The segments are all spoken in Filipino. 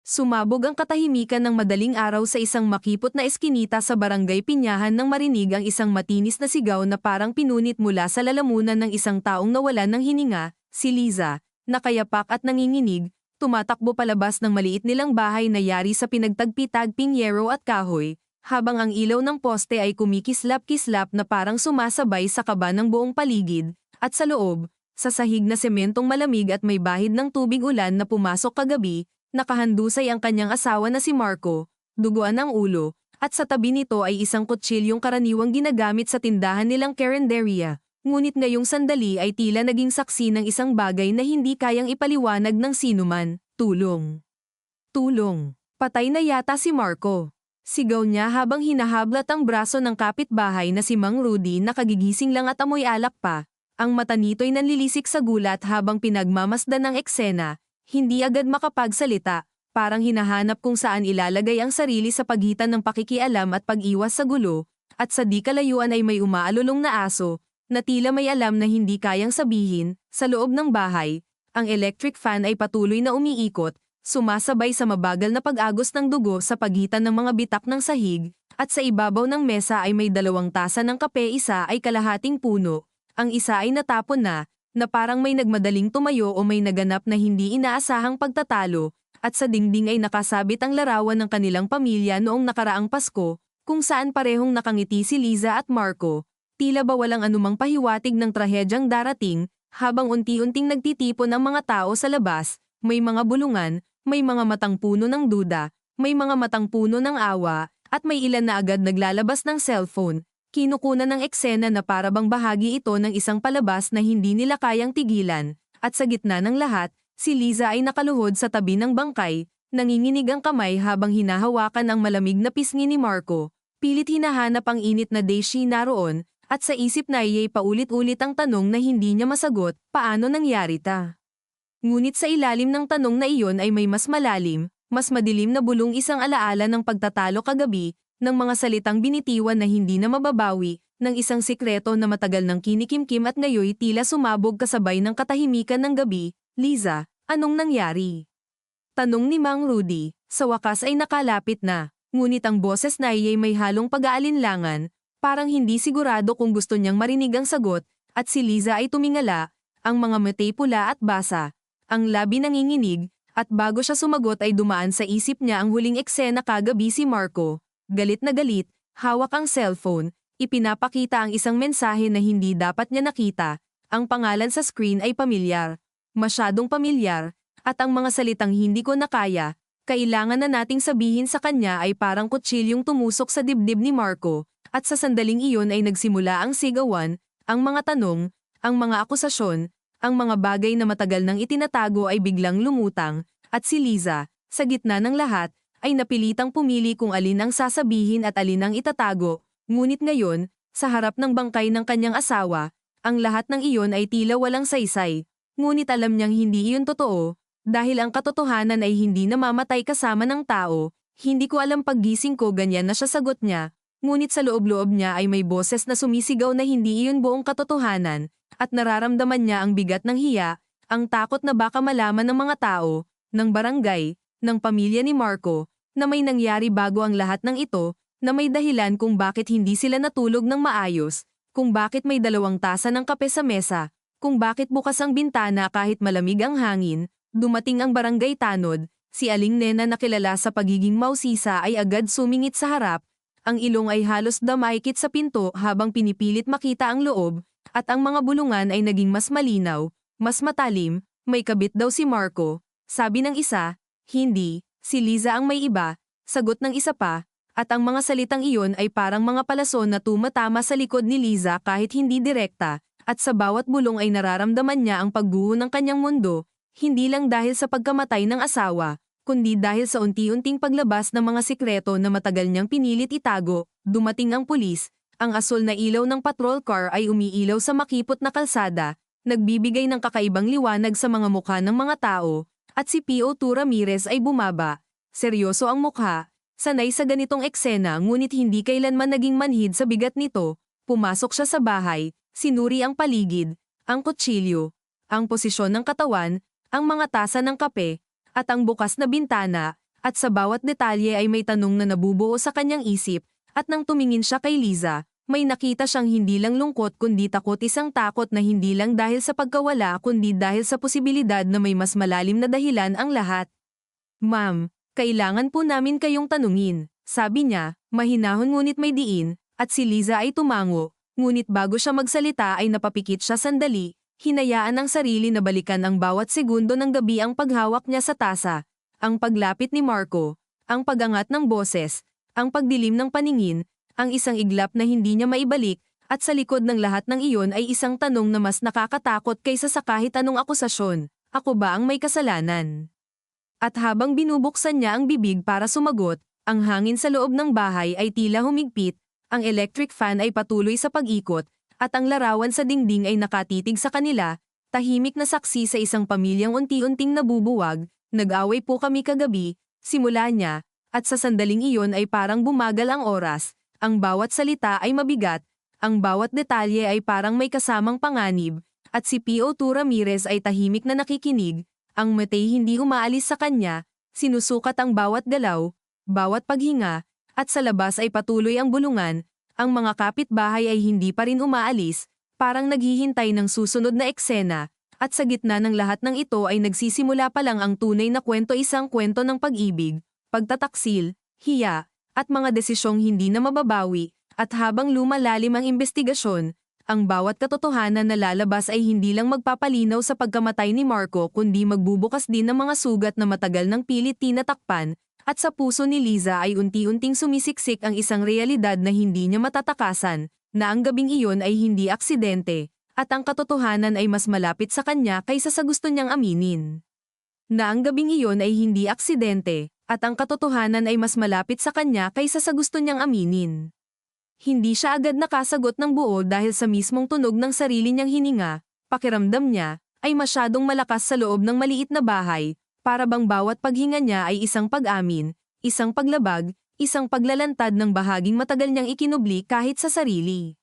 Sumabog ang katahimikan ng madaling araw sa isang makipot na eskinita sa Barangay Pinyahan nang marinig ang isang matinis na sigaw na parang pinunit mula sa lalamunan ng isang taong nawalan ng hininga, si Liza, nakayapak at nanginginig, tumatakbo palabas ng maliit nilang bahay na yari sa pinagtagpi-tagping yero at kahoy, habang ang ilaw ng poste ay kumikislap-kislap na parang sumasabay sa kaba ng buong paligid, at sa loob, sa sahig na sementong malamig at may bahid ng tubig ulan na pumasok kagabi, nakahandusay ang kanyang asawa na si Marco, duguan ang ulo, at sa tabi nito ay isang kutsilyong karaniwang ginagamit sa tindahan nilang karenderya. Ngunit ngayong sandali ay tila naging saksi ng isang bagay na hindi kayang ipaliwanag ng sinuman. Tulong! Tulong! Patay na yata si Marco. Sigaw niya habang hinahablat ang braso ng kapitbahay na si Mang Rudy na kagigising lang at amoy alak pa. Ang mata nito'y nanlilisik sa gulat habang pinagmamasdan ng eksena. Hindi agad makapagsalita, parang hinahanap kung saan ilalagay ang sarili sa pagitan ng pakikialam at pag-iwas sa gulo, at sa di kalayuan ay may umaalulong na aso, na tila may alam na hindi kayang sabihin. Sa loob ng bahay, ang electric fan ay patuloy na umiikot, sumasabay sa mabagal na pag-agos ng dugo sa pagitan ng mga bitak ng sahig, at sa ibabaw ng mesa ay may 2 tasa ng kape, isa ay kalahating puno, ang isa ay natapon na parang may nagmadaling tumayo o may naganap na hindi inaasahang pagtatalo, at sa dingding ay nakasabit ang larawan ng kanilang pamilya noong nakaraang Pasko, kung saan parehong nakangiti si Liza at Marco, tila ba walang anumang pahiwatig ng trahedyang darating, habang unti-unting nagtitipon ang mga tao sa labas, may mga bulungan, may mga matang puno ng duda, may mga matang puno ng awa, at may ilan na agad naglalabas ng cellphone. Kinukunan ng eksena na parabang bahagi ito ng isang palabas na hindi nila kayang tigilan, at sa gitna ng lahat, si Liza ay nakaluhod sa tabi ng bangkay, nanginginig ang kamay habang hinahawakan ang malamig na pisngi ni Marco, pilit hinahanap ang init na Daisy naroon, at sa isip na iya'y paulit-ulit ang tanong na hindi niya masagot, paano nangyari ta? Ngunit sa ilalim ng tanong na iyon ay may mas malalim, mas madilim na bulong, isang alaala ng pagtatalo kagabi, ng mga salitang binitiwan na hindi na mababawi, ng isang sikreto na matagal nang kinikimkim at ngayoy tila sumabog kasabay ng katahimikan ng gabi. Liza, anong nangyari? Tanong ni Mang Rudy, sa wakas ay nakalapit na, ngunit ang boses na iya'y may halong pag-aalinlangan, parang hindi sigurado kung gusto niyang marinig ang sagot, at si Liza ay tumingala, ang mga matay pula at basa, ang labi nanginginig, at bago siya sumagot ay dumaan sa isip niya ang huling eksena kagabi, si Marco. Galit na galit, hawak ang cellphone, ipinapakita ang isang mensahe na hindi dapat niya nakita, ang pangalan sa screen ay pamilyar, masyadong pamilyar, at ang mga salitang hindi ko na kaya, kailangan na nating sabihin sa kanya ay parang kutsilyong tumusok sa dibdib ni Marco, at sa sandaling iyon ay nagsimula ang sigawan, ang mga tanong, ang mga akusasyon, ang mga bagay na matagal nang itinatago ay biglang lumutang, at si Liza, sa gitna ng lahat, ay napilitang pumili kung alin ang sasabihin at alin ang itatago, ngunit ngayon, sa harap ng bangkay ng kanyang asawa, ang lahat ng iyon ay tila walang saysay, ngunit alam niyang hindi iyon totoo, dahil ang katotohanan ay hindi namamatay kasama ng tao. Hindi ko alam, paggising ko ganyan na siya, sagot niya, ngunit sa loob-loob niya ay may boses na sumisigaw na hindi iyon buong katotohanan, at nararamdaman niya ang bigat ng hiya, ang takot na baka malaman ng mga tao, ng barangay, ng pamilya ni Marco, na may nangyari bago ang lahat ng ito, na may dahilan kung bakit hindi sila natulog ng maayos, kung bakit may 2 tasa ng kape sa mesa, kung bakit bukas ang bintana kahit malamig ang hangin. Dumating ang barangay tanod, si Aling Nena na kilala sa pagiging mausisa ay agad sumingit sa harap, ang ilong ay halos damaykit sa pinto habang pinipilit makita ang loob, at ang mga bulungan ay naging mas malinaw, mas matalim. May kabit daw si Marco, sabi ng isa. Hindi, si Liza ang may iba, sagot ng isa pa, at ang mga salitang iyon ay parang mga palason na tumatama sa likod ni Liza kahit hindi direkta, at sa bawat bulong ay nararamdaman niya ang pagguho ng kanyang mundo, hindi lang dahil sa pagkamatay ng asawa, kundi dahil sa unti-unting paglabas ng mga sikreto na matagal niyang pinilit itago. Dumating ang pulis, ang asul na ilaw ng patrol car ay umiilaw sa makipot na kalsada, nagbibigay ng kakaibang liwanag sa mga mukha ng mga tao. At si P.O.2 Ramirez ay bumaba, seryoso ang mukha, sanay sa ganitong eksena ngunit hindi kailanman naging manhid sa bigat nito. Pumasok siya sa bahay, sinuri ang paligid, ang kutsilyo, ang posisyon ng katawan, ang mga tasa ng kape, at ang bukas na bintana, at sa bawat detalye ay may tanong na nabubuo sa kanyang isip, at nang tumingin siya kay Liza, may nakita siyang hindi lang lungkot kundi takot, isang takot na hindi lang dahil sa pagkawala kundi dahil sa posibilidad na may mas malalim na dahilan ang lahat. Ma'am, kailangan po namin kayong tanungin, sabi niya, mahinahon ngunit may diin, at si Liza ay tumango, ngunit bago siya magsalita ay napapikit siya sandali, hinayaan ang sarili na balikan ang bawat segundo ng gabi ang paghawak niya sa tasa, ang paglapit ni Marco, ang pagangat ng boses, ang pagdilim ng paningin, ang isang iglap na hindi niya maibalik, at sa likod ng lahat ng iyon ay isang tanong na mas nakakatakot kaysa sa kahit anong akusasyon, ako ba ang may kasalanan? At habang binubuksan niya ang bibig para sumagot, ang hangin sa loob ng bahay ay tila humigpit, ang electric fan ay patuloy sa pag-ikot, at ang larawan sa dingding ay nakatitig sa kanila, tahimik na saksi sa isang pamilyang unti-unting nabubuwag, nag-away po kami kagabi, simula niya, at sa sandaling iyon ay parang bumagal ang oras, ang bawat salita ay mabigat, ang bawat detalye ay parang may kasamang panganib, at si PO2 Ramirez ay tahimik na nakikinig, ang matay hindi umaalis sa kanya, sinusukat ang bawat galaw, bawat paghinga, at sa labas ay patuloy ang bulungan, ang mga kapitbahay ay hindi pa rin umaalis, parang naghihintay ng susunod na eksena, at sa gitna ng lahat ng ito ay nagsisimula pa lang ang tunay na kwento, isang kwento ng pag-ibig, pagtataksil, hiya, at mga desisyong hindi na mababawi, at habang lumalalim ang investigasyon, ang bawat katotohanan na lalabas ay hindi lang magpapalinaw sa pagkamatay ni Marco kundi magbubukas din ng mga sugat na matagal ng pilit tinatakpan, at sa puso ni Liza ay unti-unting sumisiksik ang isang realidad na hindi niya matatakasan, na ang gabing iyon ay hindi aksidente, at ang katotohanan ay mas malapit sa kanya kaysa sa gusto niyang aminin. Na ang gabing iyon ay hindi aksidente, at ang katotohanan ay mas malapit sa kanya kaysa sa gusto niyang aminin. Hindi siya agad nakasagot ng buo dahil sa mismong tunog ng sarili niyang hininga, pakiramdam niya, ay masyadong malakas sa loob ng maliit na bahay, para bang bawat paghinga niya ay isang pag-amin, isang paglabag, isang paglalantad ng bahaging matagal niyang ikinubli kahit sa sarili.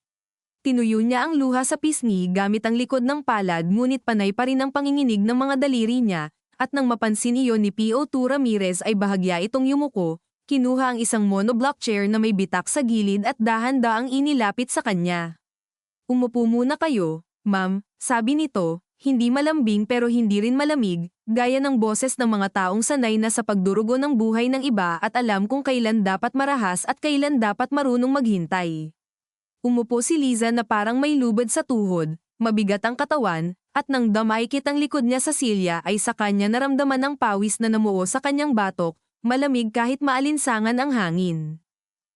Tinuyo niya ang luha sa pisngi gamit ang likod ng palad ngunit panay pa rin ang panginginig ng mga daliri niya, at nang mapansin iyon ni PO2 Ramirez ay bahagya itong yumuko, kinuha ang isang monoblock chair na may bitak sa gilid at dahan-daang inilapit sa kanya. Umupo muna kayo, ma'am, sabi nito, hindi malambing pero hindi rin malamig, gaya ng boses ng mga taong sanay na sa pagdurugo ng buhay ng iba at alam kung kailan dapat marahas at kailan dapat marunong maghintay. Umupo si Liza na parang may lubid sa tuhod, mabigat ang katawan, at nang damaykit ang likod niya sa silya ay sa kanya naramdaman ang pawis na namuo sa kanyang batok, malamig kahit maalinsangan ang hangin.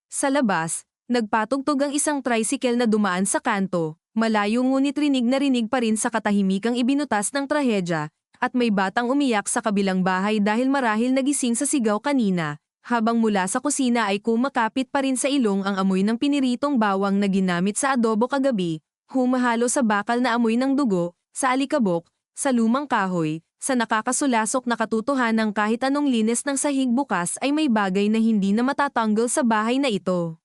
Sa labas, nagpatugtog ang isang tricycle na dumaan sa kanto, malayo ngunit rinig na rinig pa rin sa katahimikang ibinutas ng trahedya, at may batang umiyak sa kabilang bahay dahil marahil nagising sa sigaw kanina, habang mula sa kusina ay kumakapit pa rin sa ilong ang amoy ng piniritong bawang na ginamit sa adobo kagabi, humahalo sa bakal na amoy ng dugo, sa alikabok, sa lumang kahoy, sa nakakasulasok na katotohanan kahit anong linis ng sahig bukas ay may bagay na hindi na matatanggal sa bahay na ito.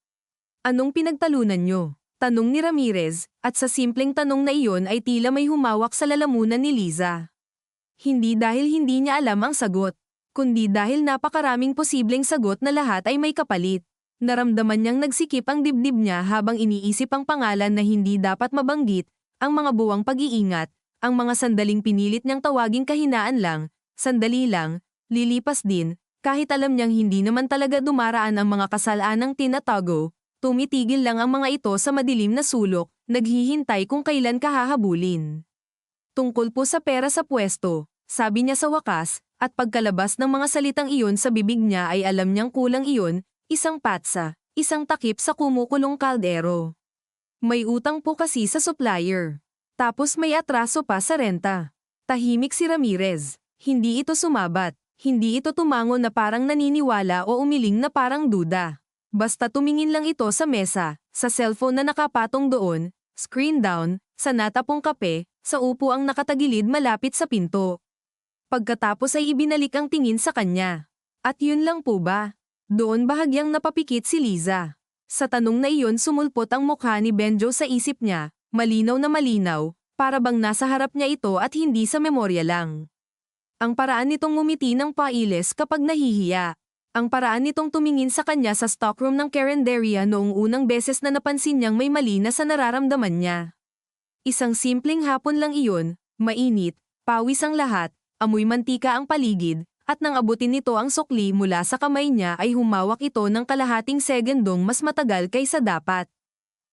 Anong pinagtalunan niyo? Tanong ni Ramirez, at sa simpleng tanong na iyon ay tila may humawak sa lalamunan ni Liza. Hindi dahil hindi niya alam ang sagot, kundi dahil napakaraming posibleng sagot na lahat ay may kapalit. Naramdaman niyang nagsikip ang dibdib niya habang iniisip ang pangalan na hindi dapat mabanggit, ang mga buwang pag-iingat, ang mga sandaling pinilit niyang tawaging kahinaan lang, sandali lang, lilipas din, kahit alam niyang hindi naman talaga dumaraan ang mga kasalanang tinatago, tumitigil lang ang mga ito sa madilim na sulok, naghihintay kung kailan kahahabulin. Tungkol po sa pera sa pwesto, sabi niya sa wakas, at pagkalabas ng mga salitang iyon sa bibig niya ay alam niyang kulang iyon, isang patsa, isang takip sa kumukulong kaldero. May utang po kasi sa supplier. Tapos may atraso pa sa renta. Tahimik si Ramirez. Hindi ito sumabat. Hindi ito tumango na parang naniniwala o umiling na parang duda. Basta tumingin lang ito sa mesa, sa cellphone na nakapatong doon, screen down, sa natapong kape, sa upuang nakatagilid malapit sa pinto. Pagkatapos ay ibinalik ang tingin sa kanya. At yun lang po ba? Doon bahagyang napapikit si Liza. Sa tanong na iyon sumulpot ang mukha ni Benjo sa isip niya, malinaw na malinaw, para bang nasa harap niya ito at hindi sa memorya lang. Ang paraan nitong ngumiti ng pailes kapag nahihiya, Ang paraan nitong tumingin sa kanya sa stockroom ng Carinderia noong unang beses na napansin niyang may mali na sa nararamdaman niya. Isang simpleng hapon lang iyon, mainit, pawis ang lahat, amoy mantika ang paligid, at nang abutin nito ang sukli mula sa kamay niya ay humawak ito ng kalahating segundong mas matagal kaysa dapat.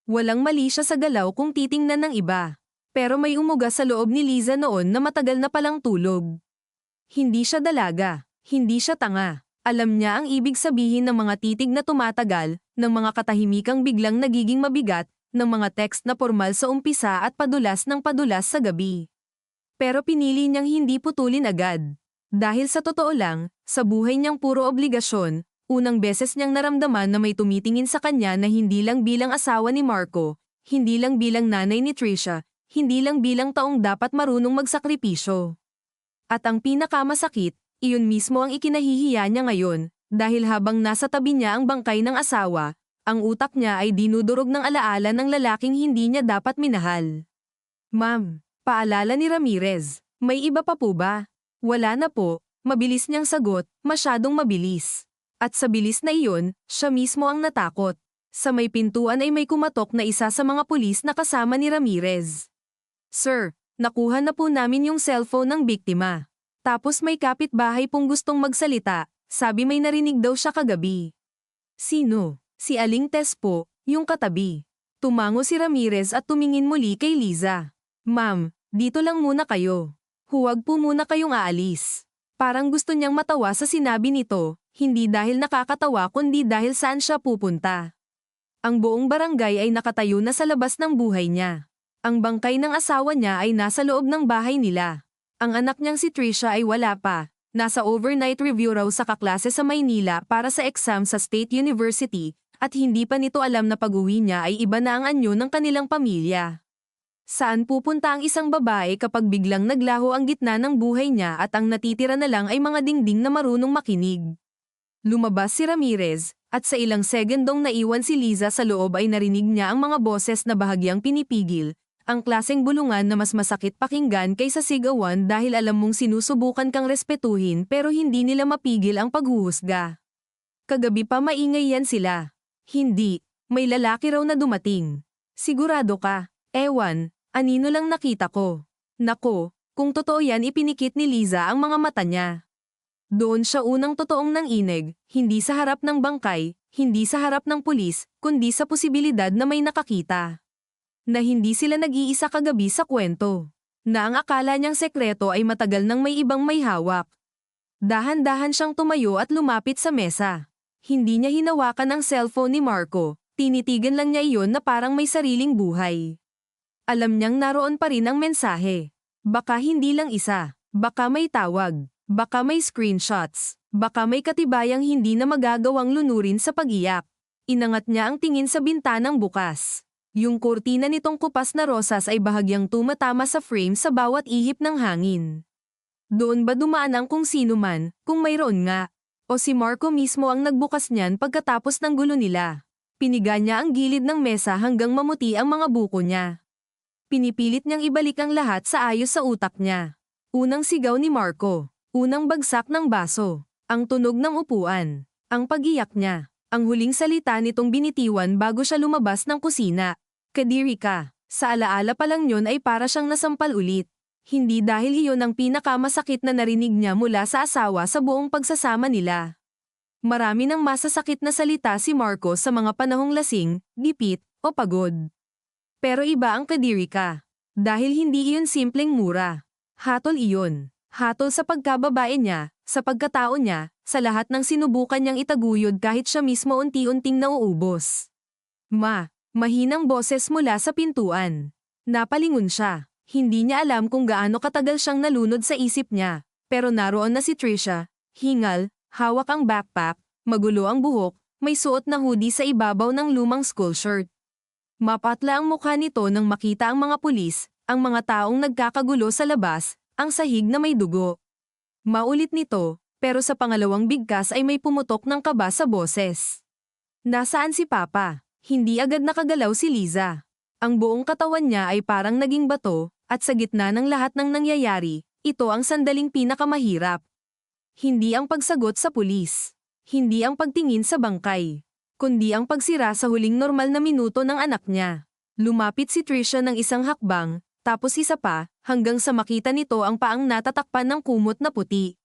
Walang mali siya sa galaw kung titingnan ng iba. Pero may umuga sa loob ni Liza noon na matagal na palang tulog. Hindi siya dalaga, hindi siya tanga. Alam niya ang ibig sabihin ng mga titig na tumatagal, ng mga katahimikang biglang nagiging mabigat, ng mga text na formal sa umpisa at padulas ng padulas sa gabi. Pero pinili niyang hindi putulin agad. Dahil sa totoo lang, sa buhay niyang puro obligasyon, unang beses niyang naramdaman na may tumitingin sa kanya na hindi lang bilang asawa ni Marco, hindi lang bilang nanay ni Trisha, hindi lang bilang taong dapat marunong magsakripisyo. At ang pinakamasakit, iyon mismo ang ikinahihiya niya ngayon, dahil habang nasa tabi niya ang bangkay ng asawa, ang utak niya ay dinudurog ng alaala ng lalaking hindi niya dapat minahal. Ma'am, paalala ni Ramirez, may iba pa po ba? Wala na po, mabilis niyang sagot, masyadong mabilis. At sa bilis na iyon, siya mismo ang natakot. Sa may pintuan ay may kumatok na isa sa mga pulis na kasama ni Ramirez. Sir, nakuha na po namin yung cellphone ng biktima. Tapos may kapitbahay pong gustong magsalita, sabi may narinig daw siya kagabi. Sino? Si Aling Tess po, yung katabi. Tumango si Ramirez at tumingin muli kay Liza. Ma'am, dito lang muna kayo. Huwag po muna kayong aalis. Parang gusto niyang matawa sa sinabi nito, hindi dahil nakakatawa kundi dahil saan siya pupunta. Ang buong barangay ay nakatayo na sa labas ng buhay niya. Ang bangkay ng asawa niya ay nasa loob ng bahay nila. Ang anak niyang si Trisha ay wala pa. Nasa overnight review raw sa kaklase sa Maynila para sa exam sa State University, at hindi pa nito alam na pag-uwi niya ay iba na ang anyo ng kanilang pamilya. Saan pupunta ang isang babae kapag biglang naglaho ang gitna ng buhay niya at ang natitira na lang ay mga dingding na marunong makinig? Lumabas si Ramirez, at sa ilang segundong naiwan si Liza sa loob ay narinig niya ang mga boses na bahagyang pinipigil, ang klaseng bulungan na mas masakit pakinggan kaysa sigawan dahil alam mong sinusubukan kang respetuhin pero hindi nila mapigil ang paghuhusga. Kagabi pa maingay yan sila. Hindi, may lalaki raw na dumating. Sigurado ka? Ewan, anino lang nakita ko. Nako, kung totoo yan ipinikit ni Liza ang mga mata niya. Doon siya unang totoong nanginig, hindi sa harap ng bangkay, hindi sa harap ng pulis, kundi sa posibilidad na may nakakita. Na hindi sila nag-iisa kagabi sa kwento. Na ang akala niyang sekreto ay matagal nang may ibang may hawak. Dahan-dahan siyang tumayo at lumapit sa mesa. Hindi niya hinawakan ang cellphone ni Marco, tinitigan lang niya iyon na parang may sariling buhay. Alam niyang naroon pa rin ang mensahe. Baka hindi lang isa, baka may tawag, baka may screenshots, baka may katibayang hindi na magagawang lunurin sa pag-iyak. Inangat niya ang tingin sa bintanang bukas. Yung kurtina nitong kupas na rosas ay bahagyang tumatama sa frame sa bawat ihip ng hangin. Doon ba dumaan ang kung sino man, kung mayroon nga? O si Marco mismo ang nagbukas niyan pagkatapos ng gulo nila? Piniga niya ang gilid ng mesa hanggang mamuti ang mga buko niya. Pinipilit niyang ibalik ang lahat sa ayos sa utak niya. Unang sigaw ni Marco, unang bagsak ng baso, ang tunog ng upuan, ang pag-iyak niya, ang huling salita nitong binitiwan bago siya lumabas ng kusina. Kadiri ka. Sa alaala pa lang yun ay para siyang nasampal ulit. Hindi dahil iyon ang pinakamasakit na narinig niya mula sa asawa sa buong pagsasama nila. Marami ng masasakit na salita si Marco sa mga panahong lasing, gipit, o pagod. Pero iba ang kadiri ka. Dahil hindi iyon simpleng mura. Hatol iyon. Hatol sa pagkababae niya, sa pagkatao niya, sa lahat ng sinubukan niyang itaguyod kahit siya mismo unti-unting nauubos. Mahinang boses mula sa pintuan. Napalingon siya. Hindi niya alam kung gaano katagal siyang nalunod sa isip niya. Pero naroon na si Trisha. Hingal, hawak ang backpack, magulo ang buhok, may suot na hoodie sa ibabaw ng lumang school shirt. Mapatla ang mukha nito nang makita ang mga pulis, ang mga taong nagkakagulo sa labas, ang sahig na may dugo. Maulit nito, pero sa pangalawang bigkas ay may pumutok ng kaba sa boses. Nasaan si Papa? Hindi agad nakagalaw si Liza. Ang buong katawan niya ay parang naging bato, at sa gitna ng lahat ng nangyayari, ito ang sandaling pinakamahirap. Hindi ang pagsagot sa pulis. Hindi ang pagtingin sa bangkay, kundi ang pagsira sa huling normal na minuto ng anak niya. Lumapit si Trisha ng isang hakbang, tapos isa pa, hanggang sa makita nito ang paang natatakpan ng kumot na puti.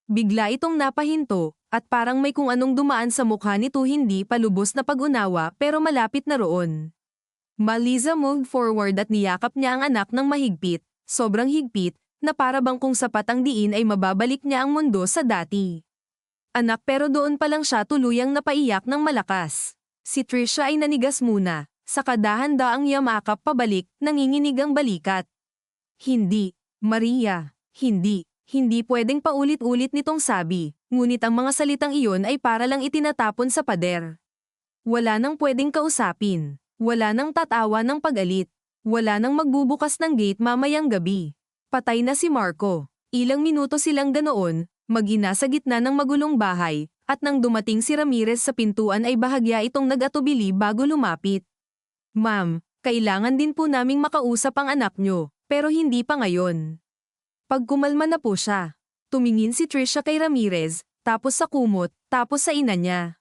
Bigla itong napahinto, at parang may kung anong dumaan sa mukha nito, hindi palubos na pag-unawa pero malapit na roon. Liza moved forward at niyakap niya ang anak ng mahigpit, sobrang higpit, na para bang kung sapat ang diin ay mababalik niya ang mundo sa dati. Anak, pero doon pa lang siya tuluyang napaiyak ng malakas. Si Trisha ay nanigas muna, saka dahan-daang yamakap pabalik, nanginginig ang balikat. Hindi, Maria, hindi. Hindi pwedeng paulit-ulit nitong sabi, ngunit ang mga salitang iyon ay para lang itinatapon sa pader. Wala nang pwedeng kausapin, wala nang tatawa ng pag-alit, wala nang magbubukas ng gate mamayang gabi. Patay na si Marco. Ilang minuto silang ganoon, mag-ina sa gitna ng magulong bahay, at nang dumating si Ramirez sa pintuan ay bahagya itong nag-atubili bago lumapit. Ma'am, kailangan din po naming makausap ang anak nyo, pero hindi pa ngayon. Pag kumalma na po siya, tumingin si Trisha kay Ramirez, tapos sa kumot, tapos sa ina niya.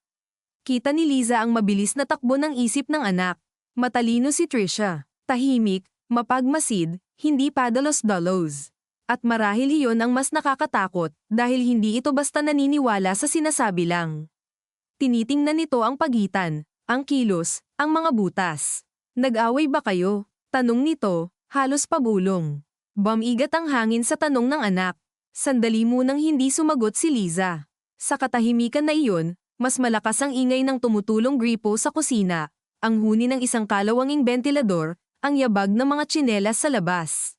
Kita ni Liza ang mabilis na takbo ng isip ng anak. Matalino si Trisha, tahimik, mapagmasid, hindi padalos-dalos. At marahil iyon ang mas nakakatakot, dahil hindi ito basta naniniwala sa sinasabi lang. Tinitingnan nito ang pagitan, ang kilos, ang mga butas. Nag-away ba kayo? Tanong nito, halos pabulong. Bumigat ang hangin sa tanong ng anak. Sandali munang hindi sumagot si Liza. Sa katahimikan na iyon, mas malakas ang ingay ng tumutulong gripo sa kusina, ang huni ng isang kalawanging bentilador, ang yabag ng mga tsinelas sa labas.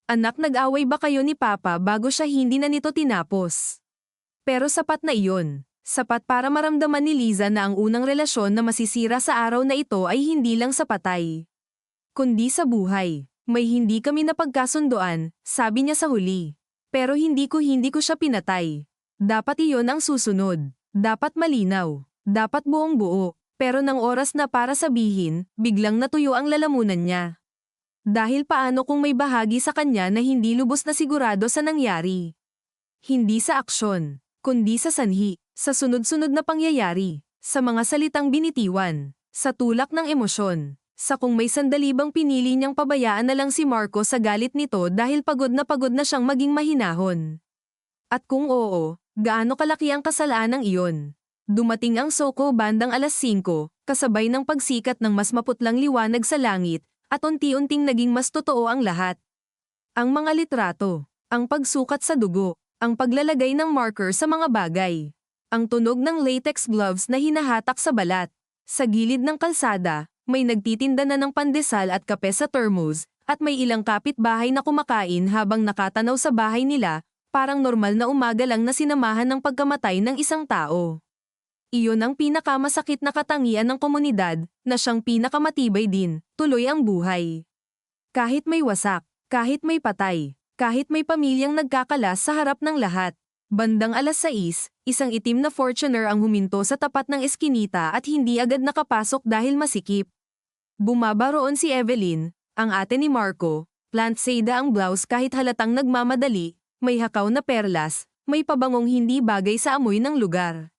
Anak, nag-away ba kayo ni Papa bago siya hindi na nito tinapos? Pero sapat na iyon. Sapat para maramdaman ni Liza na ang unang relasyon na masisira sa araw na ito ay hindi lang sa patay, kundi sa buhay. May hindi kami napagkasundoan, sabi niya sa huli. Pero hindi ko siya pinatay. Dapat iyon ang susunod. Dapat malinaw. Dapat buong buo. Pero nang oras na para sabihin, biglang natuyo ang lalamunan niya. Dahil paano kung may bahagi sa kanya na hindi lubos na sigurado sa nangyari? Hindi sa aksyon, kundi sa sanhi, sa sunod-sunod na pangyayari, sa mga salitang binitiwan, sa tulak ng emosyon. Sa kung may sandali bang pinili niyang pabayaan na lang si Marco sa galit nito dahil pagod na siyang maging mahinahon. At kung oo, gaano kalaki ang kasalanang iyon? Dumating ang Soko bandang 5:00, kasabay ng pagsikat ng mas maputlang liwanag sa langit, at unti-unting naging mas totoo ang lahat. Ang mga litrato, ang pagsukat sa dugo, ang paglalagay ng marker sa mga bagay, ang tunog ng latex gloves na hinahatak sa balat. Sa gilid ng kalsada, may nagtitinda na ng pandesal at kape sa thermos, at may ilang kapitbahay na kumakain habang nakatanaw sa bahay nila, parang normal na umaga lang na sinamahan ng pagkamatay ng isang tao. Iyon ang pinakamasakit na katangian ng komunidad, na siyang pinakamatibay din, tuloy ang buhay. Kahit may wasak, kahit may patay, kahit may pamilyang nagkakalas sa harap ng lahat. Bandang 6:00, isang itim na Fortuner ang huminto sa tapat ng eskinita at hindi agad nakapasok dahil masikip. Bumaba roon si Evelyn, ang ate ni Marco, plant seda ang blouse kahit halatang nagmamadali, may hakaw na perlas, may pabangong hindi bagay sa amoy ng lugar.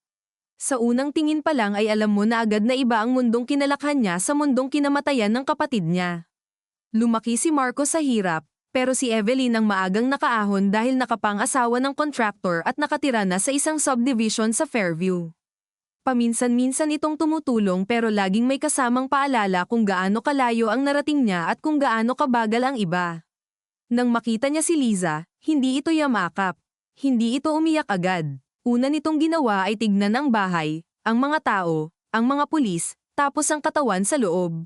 Sa unang tingin pa lang ay alam mo na agad na iba ang mundong kinalakhan niya sa mundong kinamatayan ng kapatid niya. Lumaki si Marco sa hirap, pero si Evelyn ang maagang nakaahon dahil nakapang-asawa ng contractor at nakatira na sa isang subdivision sa Fairview. Paminsan-minsan itong tumutulong pero laging may kasamang paalala kung gaano kalayo ang narating niya at kung gaano kabagal ang iba. Nang makita niya si Liza, hindi ito yamakap. Hindi ito umiyak agad. Una nitong ginawa ay tignan ang bahay, ang mga tao, ang mga pulis, tapos ang katawan sa loob.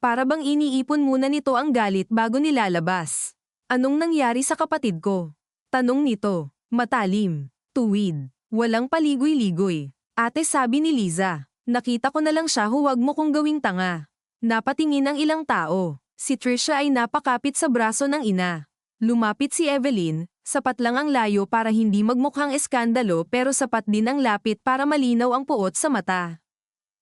Para bang iniipon muna nito ang galit bago nilalabas. Anong nangyari sa kapatid ko? Tanong nito. Matalim. Tuwid. Walang paligoy-ligoy. Ate, sabi ni Liza. Nakita ko na lang siya, huwag mo kong gawing tanga. Napatingin ang ilang tao. Si Trisha ay napakapit sa braso ng ina. Lumapit si Evelyn, sapat lang ang layo para hindi magmukhang eskandalo pero sapat din ang lapit para malinaw ang puot sa mata.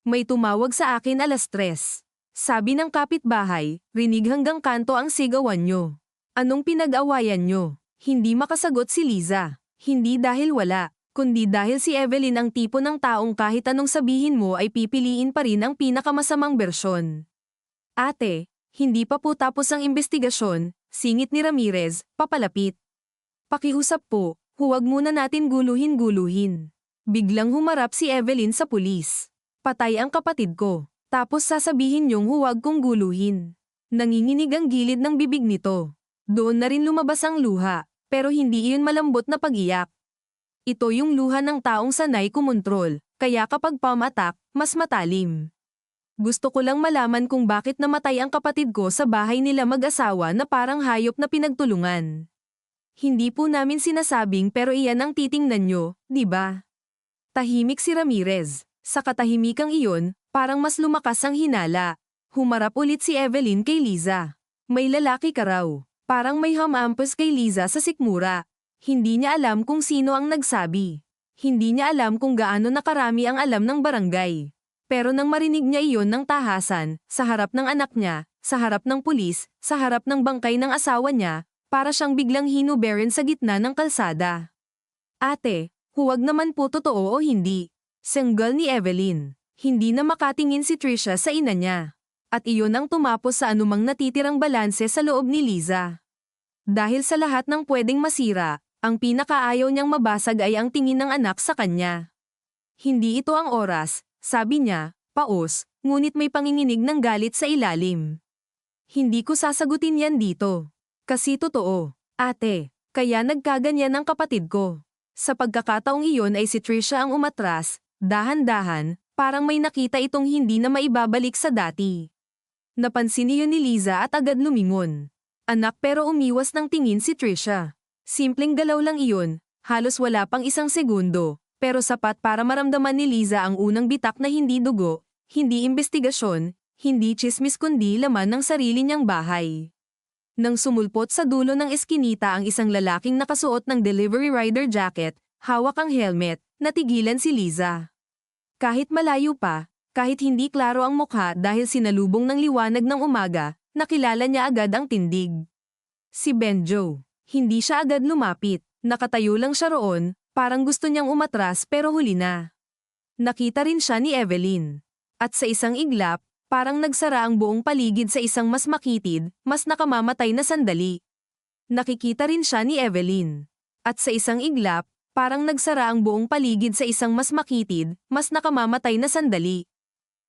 May tumawag sa akin 3:00. Sabi ng kapitbahay, rinig hanggang kanto ang sigawan nyo. Anong pinag-awayan nyo? Hindi makasagot si Liza. Hindi dahil wala, kundi dahil si Evelyn ang tipo ng taong kahit anong sabihin mo ay pipiliin pa rin ang pinakamasamang bersyon. Ate, hindi pa po tapos ang investigasyon, singit ni Ramirez, papalapit. Pakiusap po, huwag muna natin guluhin-guluhin. Biglang humarap si Evelyn sa pulis. Patay ang kapatid ko, tapos sasabihin niyong huwag kong guluhin. Nanginginig ang gilid ng bibig nito. Doon na rin lumabas ang luha, pero hindi iyon malambot na pag-iyak. Ito yung luha ng taong sanay kumontrol, kaya kapag pamatak, mas matalim. Gusto ko lang malaman kung bakit namatay ang kapatid ko sa bahay nila mag-asawa na parang hayop na pinagtulungan. Hindi po namin sinasabing pero iyan ang titingnan nyo, di ba? Tahimik si Ramirez. Sa katahimikang iyon, parang mas lumakas ang hinala. Humarap ulit si Evelyn kay Liza. May lalaki ka raw. Parang may hamampos kay Liza sa sikmura. Hindi niya alam kung sino ang nagsabi. Hindi niya alam kung gaano nakarami ang alam ng barangay. Pero nang marinig niya iyon ng tahasan, sa harap ng anak niya, sa harap ng pulis, sa harap ng bangkay ng asawa niya, para siyang biglang hinuberin sa gitna ng kalsada. Ate, huwag naman po totoo o hindi. Senggal ni Evelyn. Hindi na makatingin si Trisha sa ina niya. At iyon ang tumapos sa anumang natitirang balanse sa loob ni Liza. Dahil sa lahat ng pwedeng masira, ang pinakaayaw niyang mabasag ay ang tingin ng anak sa kanya. Hindi ito ang oras, sabi niya, paos, ngunit may panginginig ng galit sa ilalim. Hindi ko sasagutin yan dito. Kasi totoo, ate, kaya nagkaganyan ang kapatid ko. Sa pagkakataong iyon ay si Trisha ang umatras, dahan-dahan, parang may nakita itong hindi na maibabalik sa dati. Napansin iyon ni Liza at agad lumingon. Anak pero umiwas ng tingin si Trisha. Simpleng galaw lang iyon, halos wala pang isang segundo, pero sapat para maramdaman ni Liza ang unang bitak na hindi dugo, hindi investigasyon, hindi tsismis kundi laman ng sarili niyang bahay. Nang sumulpot sa dulo ng eskinita ang isang lalaking nakasuot ng delivery rider jacket, hawak ang helmet, natigilan si Liza. Kahit malayo pa, kahit hindi klaro ang mukha dahil sinalubong ng liwanag ng umaga, nakilala niya agad ang tindig. Si Benjo. Hindi siya agad lumapit, nakatayo lang siya roon, parang gusto niyang umatras pero huli na. Nakita rin siya ni Evelyn. At sa isang iglap, parang nagsara ang buong paligid sa isang mas makitid, mas nakamamatay na sandali. Nakikita rin siya ni Evelyn. At sa isang iglap, parang nagsara ang buong paligid sa isang mas makitid, mas nakamamatay na sandali.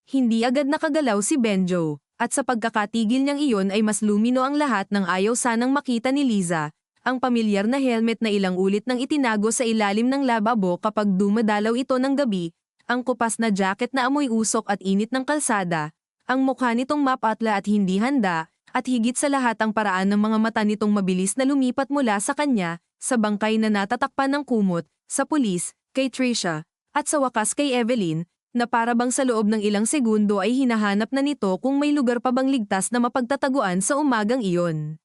Hindi agad nakagalaw si Benjo, at sa pagkakatigil niyang iyon ay mas lumino ang lahat ng ayaw sanang makita ni Liza, ang pamilyar na helmet na ilang ulit nang itinago sa ilalim ng lababo kapag dumadalaw ito ng gabi, ang kupas na jacket na amoy usok at init ng kalsada, ang mukha nitong mapatla at hindi handa, at higit sa lahat ang paraan ng mga mata nitong mabilis na lumipat mula sa kanya, sa bangkay na natatakpan ng kumot, sa pulis, kay Trisha, at sa wakas kay Evelyn, na para bang sa loob ng ilang segundo ay hinahanap na nito kung may lugar pa bang ligtas na mapagtataguan sa umagang iyon.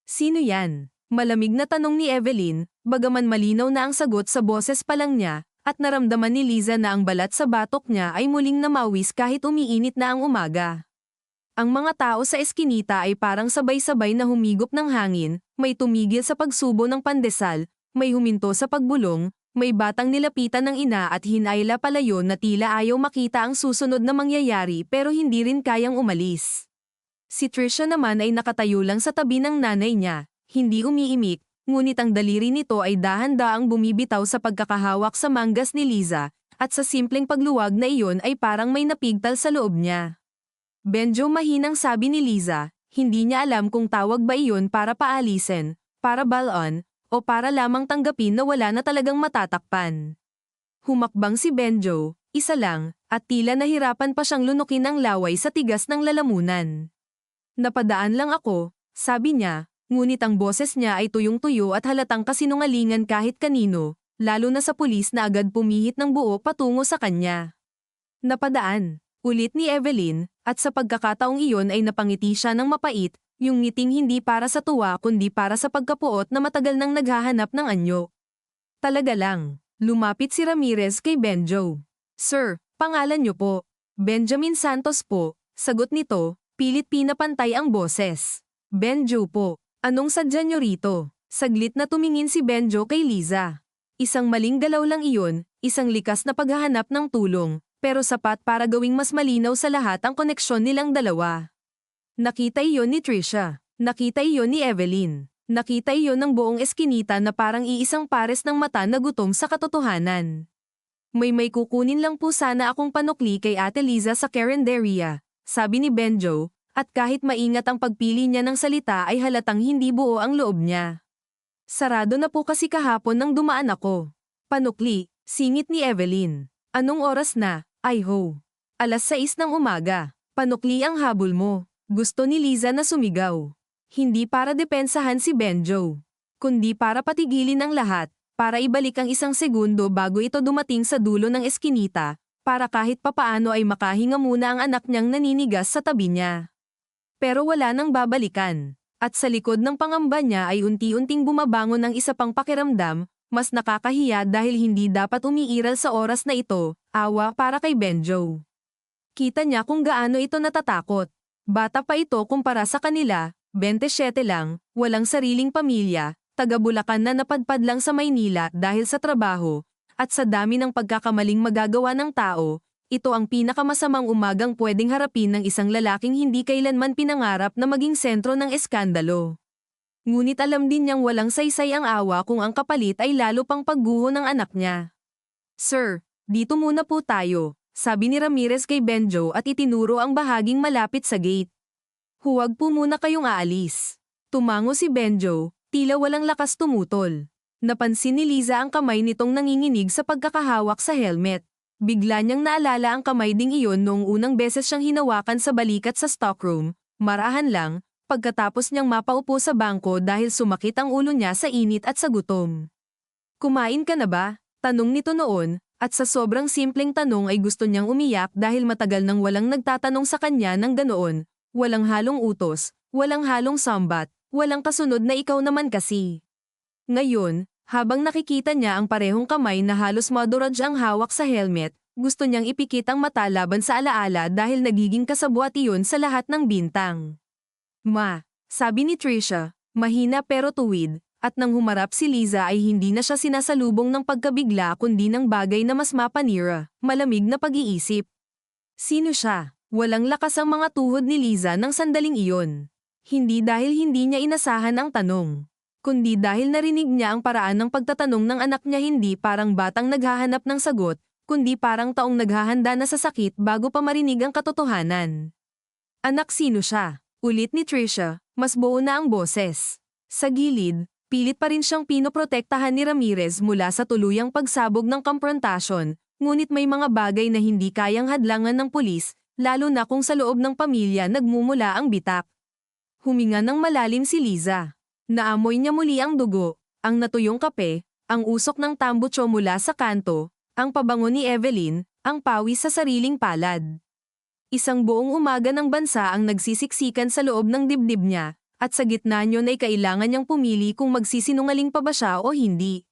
Sino yan? Malamig na tanong ni Evelyn, bagaman malinaw na ang sagot sa boses pa lang niya, at naramdaman ni Liza na ang balat sa batok niya ay muling namawis kahit umiinit na ang umaga. Ang mga tao sa eskinita ay parang sabay-sabay na humigop ng hangin, may tumigil sa pagsubo ng pandesal, may huminto sa pagbulong, may batang nilapitan ng ina at hinayla palayo na tila ayaw makita ang susunod na mangyayari pero hindi rin kayang umalis. Si Trisha naman ay nakatayo lang sa tabi ng nanay niya, hindi umiimik, ngunit ang daliri nito ay dahan-daang bumibitaw sa pagkakahawak sa manggas ni Liza, at sa simpleng pagluwag na iyon ay parang may napigtal sa loob niya. Benjo, mahinang sabi ni Liza, hindi niya alam kung tawag ba iyon para paalisin, para balon, o para lamang tanggapin na wala na talagang matatakpan. Humakbang si Benjo, isa lang, at tila nahirapan pa siyang lunukin ang laway sa tigas ng lalamunan. Napadaan lang ako, sabi niya, ngunit ang boses niya ay tuyong-tuyo at halatang kasinungalingan kahit kanino, lalo na sa pulis na agad pumihit ng buo patungo sa kanya. Napadaan, ulit ni Evelyn, at sa pagkakataong iyon ay napangiti siya ng mapait, yung ngiting hindi para sa tuwa kundi para sa pagkapuot na matagal nang naghahanap ng anyo. Talaga lang, lumapit si Ramirez kay Benjo. Sir, pangalan niyo po? Benjamin Santos po, sagot nito, pilit pinapantay ang boses. Benjo po. Anong sadya niyo rito? Saglit na tumingin si Benjo kay Liza. Isang maling galaw lang iyon, isang likas na paghahanap ng tulong, pero sapat para gawing mas malinaw sa lahat ang koneksyon nilang dalawa. Nakita iyon ni Trisha. Nakita iyon ni Evelyn. Nakita iyon ng buong eskinita na parang iisang pares ng mata na gutom sa katotohanan. May kukunin lang po sana akong panukli kay Ate Liza sa Carinderia, sabi ni Benjo, at kahit maingat ang pagpili niya ng salita ay halatang hindi buo ang loob niya. Sarado na po kasi kahapon nang dumaan ako. Panukli, singit ni Evelyn. Anong oras na? Ay ho. 6:00 ng umaga. Panukli ang habol mo. Gusto ni Liza na sumigaw. Hindi para depensahan si Benjo, kundi para patigilin ang lahat, para ibalik ang isang segundo bago ito dumating sa dulo ng eskinita, para kahit papaano ay makahinga muna ang anak niyang naninigas sa tabi niya. Pero wala nang babalikan. At sa likod ng pangamba niya ay unti-unting bumabangon ang isa pang pakiramdam, mas nakakahiya dahil hindi dapat umiiral sa oras na ito, awa para kay Benjo. Kita niya kung gaano ito natatakot. Bata pa ito kumpara sa kanila, 27 lang, walang sariling pamilya, taga Bulacan na napadpad lang sa Maynila dahil sa trabaho, at sa dami ng pagkakamaling magagawa ng tao, ito ang pinakamasamang umagang pwedeng harapin ng isang lalaking hindi kailanman pinangarap na maging sentro ng eskandalo. Ngunit alam din niyang walang saysay ang awa kung ang kapalit ay lalo pang pagguho ng anak niya. Sir, dito muna po tayo, sabi ni Ramirez kay Benjo at itinuro ang bahaging malapit sa gate. Huwag po muna kayong aalis. Tumango si Benjo, tila walang lakas tumutol. Napansin ni Liza ang kamay nitong nanginginig sa pagkakahawak sa helmet. Bigla niyang naalala ang kamay ding iyon noong unang beses siyang hinawakan sa balikat sa stockroom, marahan lang, pagkatapos niyang mapaupo sa bangko dahil sumakit ang ulo niya sa init at sa gutom. Kumain ka na ba? Tanong nito noon, at sa sobrang simpleng tanong ay gusto niyang umiyak dahil matagal nang walang nagtatanong sa kanya ng ganoon, walang halong utos, walang halong sambat, walang kasunod na ikaw naman kasi. Ngayon, habang nakikita niya ang parehong kamay na halos maduraj ang hawak sa helmet, gusto niyang ipikit ang mata laban sa alaala dahil nagiging kasabwat iyon sa lahat ng bintang. Ma, sabi ni Trisha, mahina pero tuwid, at nang humarap si Liza ay hindi na siya sinasalubong ng pagkabigla kundi ng bagay na mas mapanira, malamig na pag-iisip. Sino siya? Walang lakas ang mga tuhod ni Liza ng sandaling iyon. Hindi dahil hindi niya inasahan ang tanong, kundi dahil narinig niya ang paraan ng pagtatanong ng anak niya, hindi parang batang naghahanap ng sagot, kundi parang taong naghahanda na sa sakit bago pa marinig ang katotohanan. Anak, sino siya? Ulit ni Trisha, mas buo na ang boses. Sa gilid, pilit pa rin siyang pinoprotektahan ni Ramirez mula sa tuluyang pagsabog ng komprontasyon, ngunit may mga bagay na hindi kayang hadlangan ng pulis, lalo na kung sa loob ng pamilya nagmumula ang bitak. Huminga ng malalim si Liza. Naamoy niya muli ang dugo, ang natuyong kape, ang usok ng tambucho mula sa kanto, ang pabango ni Evelyn, ang pawis sa sariling palad. Isang buong umaga ng bansa ang nagsisiksikan sa loob ng dibdib niya, at sa gitna niyon ay kailangan niyang pumili kung magsisinungaling pa ba siya o hindi.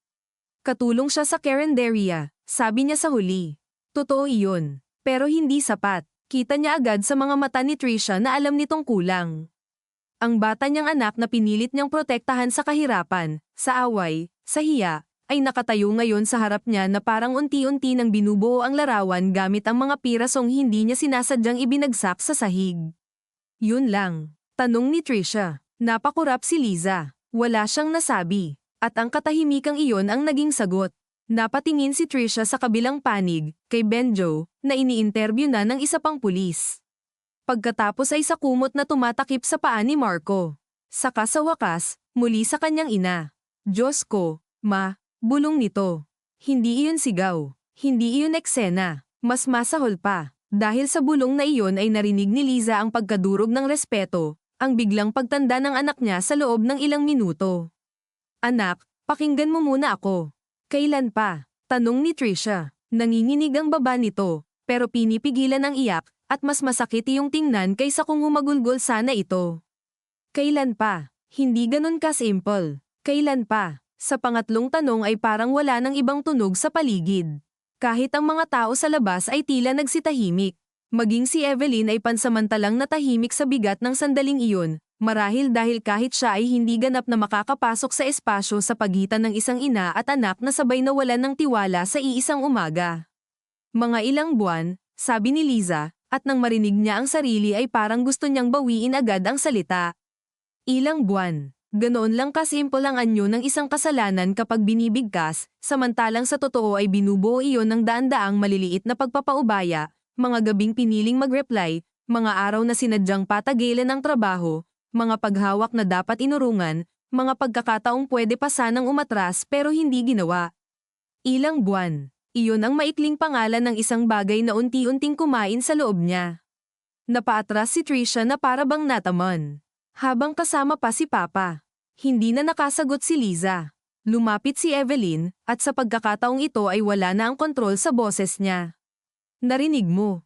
Katulong siya sa Carinderia, sabi niya sa huli. Totoo iyon, pero hindi sapat. Kita niya agad sa mga mata ni Trisha na alam nitong kulang. Ang bata niyang anak na pinilit niyang protektahan sa kahirapan, sa away, sa hiya, ay nakatayo ngayon sa harap niya na parang unti-unti nang binubuo ang larawan gamit ang mga pirasong hindi niya sinasadyang ibinagsak sa sahig. Yun lang. Tanong ni Trisha. Napakurap si Liza. Wala siyang nasabi. At ang katahimikang iyon ang naging sagot. Napatingin si Trisha sa kabilang panig, kay Benjo, na ini-interview na ng isa pang pulis. Pagkatapos ay sa kumot na tumatakip sa paa ni Marco. Saka sa wakas, muli sa kanyang ina. Diyos ko, ma, bulong nito. Hindi iyon sigaw. Hindi iyon eksena. Mas masahol pa. Dahil sa bulong na iyon ay narinig ni Liza ang pagkadurog ng respeto, ang biglang pagtanda ng anak niya sa loob ng ilang minuto. Anak, pakinggan mo muna ako. Kailan pa? Tanong ni Trisha. Nanginginig ang baba nito, pero pinipigilan ang iyak, at mas masakit iyong tingnan kaysa kung humagulgol sana ito. Kailan pa? Hindi ganun ka-simple. Kailan pa? Sa pangatlong tanong ay parang wala nang ibang tunog sa paligid. Kahit ang mga tao sa labas ay tila nagsitahimik. Maging si Evelyn ay pansamantalang natahimik sa bigat ng sandaling iyon, Marahil dahil kahit siya ay hindi ganap na makakapasok sa espasyo sa pagitan ng isang ina at anak na sabay nawalan ng tiwala sa iisang umaga. Mga ilang buwan, sabi ni Liza, at nang marinig niya ang sarili ay parang gusto niyang bawiin agad ang salita. Ilang buwan. Ganoon lang kasimple ang anyo ng isang kasalanan kapag binibigkas, samantalang sa totoo ay binubuo iyon ng daan-daang maliliit na pagpapaubaya, mga gabing piniling mag-reply, mga araw na sinadyang patagilan ng trabaho, mga paghawak na dapat inurungan, mga pagkakataong pwede pa sanang umatras pero hindi ginawa. Ilang buwan. Iyon ang maikling pangalan ng isang bagay na unti-unting kumain sa loob niya. Napaatras si Trisha na para bang natamon. Habang kasama pa si Papa. Hindi na nakasagot si Liza. Lumapit si Evelyn, at sa pagkakataong ito ay wala na ang kontrol sa boses niya. Narinig mo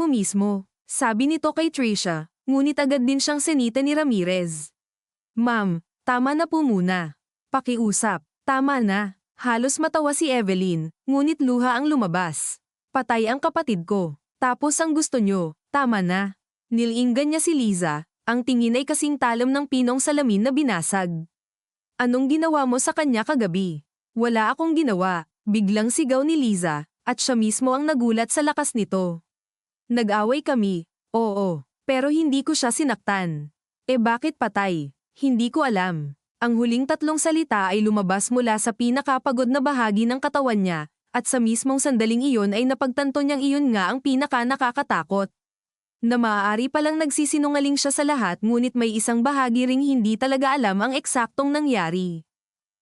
mismo, sabi nito kay Trisha, ngunit agad din siyang sinita ni Ramirez. Ma'am, tama na po muna. Pakiusap, tama na. Halos matawa si Evelyn, ngunit luha ang lumabas. Patay ang kapatid ko. Tapos ang gusto nyo, tama na. Nilinggan niya si Liza, ang tingin ay kasing talam ng pinong salamin na binasag. Anong ginawa mo sa kanya kagabi? Wala akong ginawa, biglang sigaw ni Liza, at siya mismo ang nagulat sa lakas nito. Nag-away kami, oo, pero hindi ko siya sinaktan. Bakit patay? Hindi ko alam. Ang huling tatlong salita ay lumabas mula sa pinakapagod na bahagi ng katawan niya, at sa mismong sandaling iyon ay napagtanto niyang iyon nga ang pinaka-nakakatakot. Na maaari palang nagsisinungaling siya sa lahat ngunit may isang bahagi ring hindi talaga alam ang eksaktong nangyari.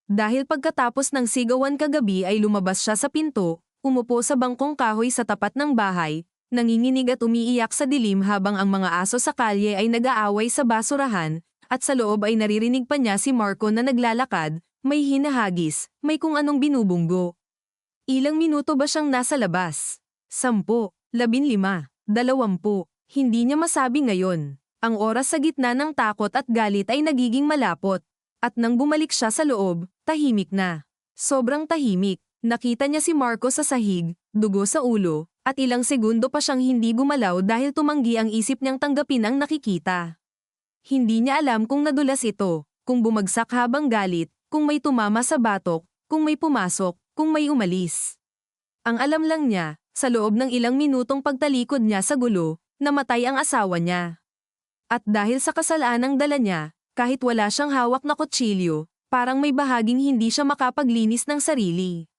Dahil pagkatapos ng sigawan kagabi ay lumabas siya sa pinto, umupo sa bangkong kahoy sa tapat ng bahay, nanginginig at umiiyak sa dilim habang ang mga aso sa kalye ay nag-aaway sa basurahan, at sa loob ay naririnig pa niya si Marco na naglalakad, may hinahagis, may kung anong binubunggo. Ilang minuto ba siyang nasa labas? 10, 15, 20, hindi niya masabi ngayon. Ang oras sa gitna ng takot at galit ay nagiging malapot. At nang bumalik siya sa loob, tahimik na. Sobrang tahimik. Nakita niya si Marco sa sahig, dugo sa ulo, at ilang segundo pa siyang hindi gumalaw dahil tumanggi ang isip niyang tanggapin ang nakikita. Hindi niya alam kung nadulas ito, kung bumagsak habang galit, kung may tumama sa batok, kung may pumasok, kung may umalis. Ang alam lang niya, sa loob ng ilang minutong pagtalikod niya sa gulo, namatay ang asawa niya. At dahil sa kasalanang dala niya, kahit wala siyang hawak na kutsilyo, parang may bahaging hindi siya makapaglinis ng sarili.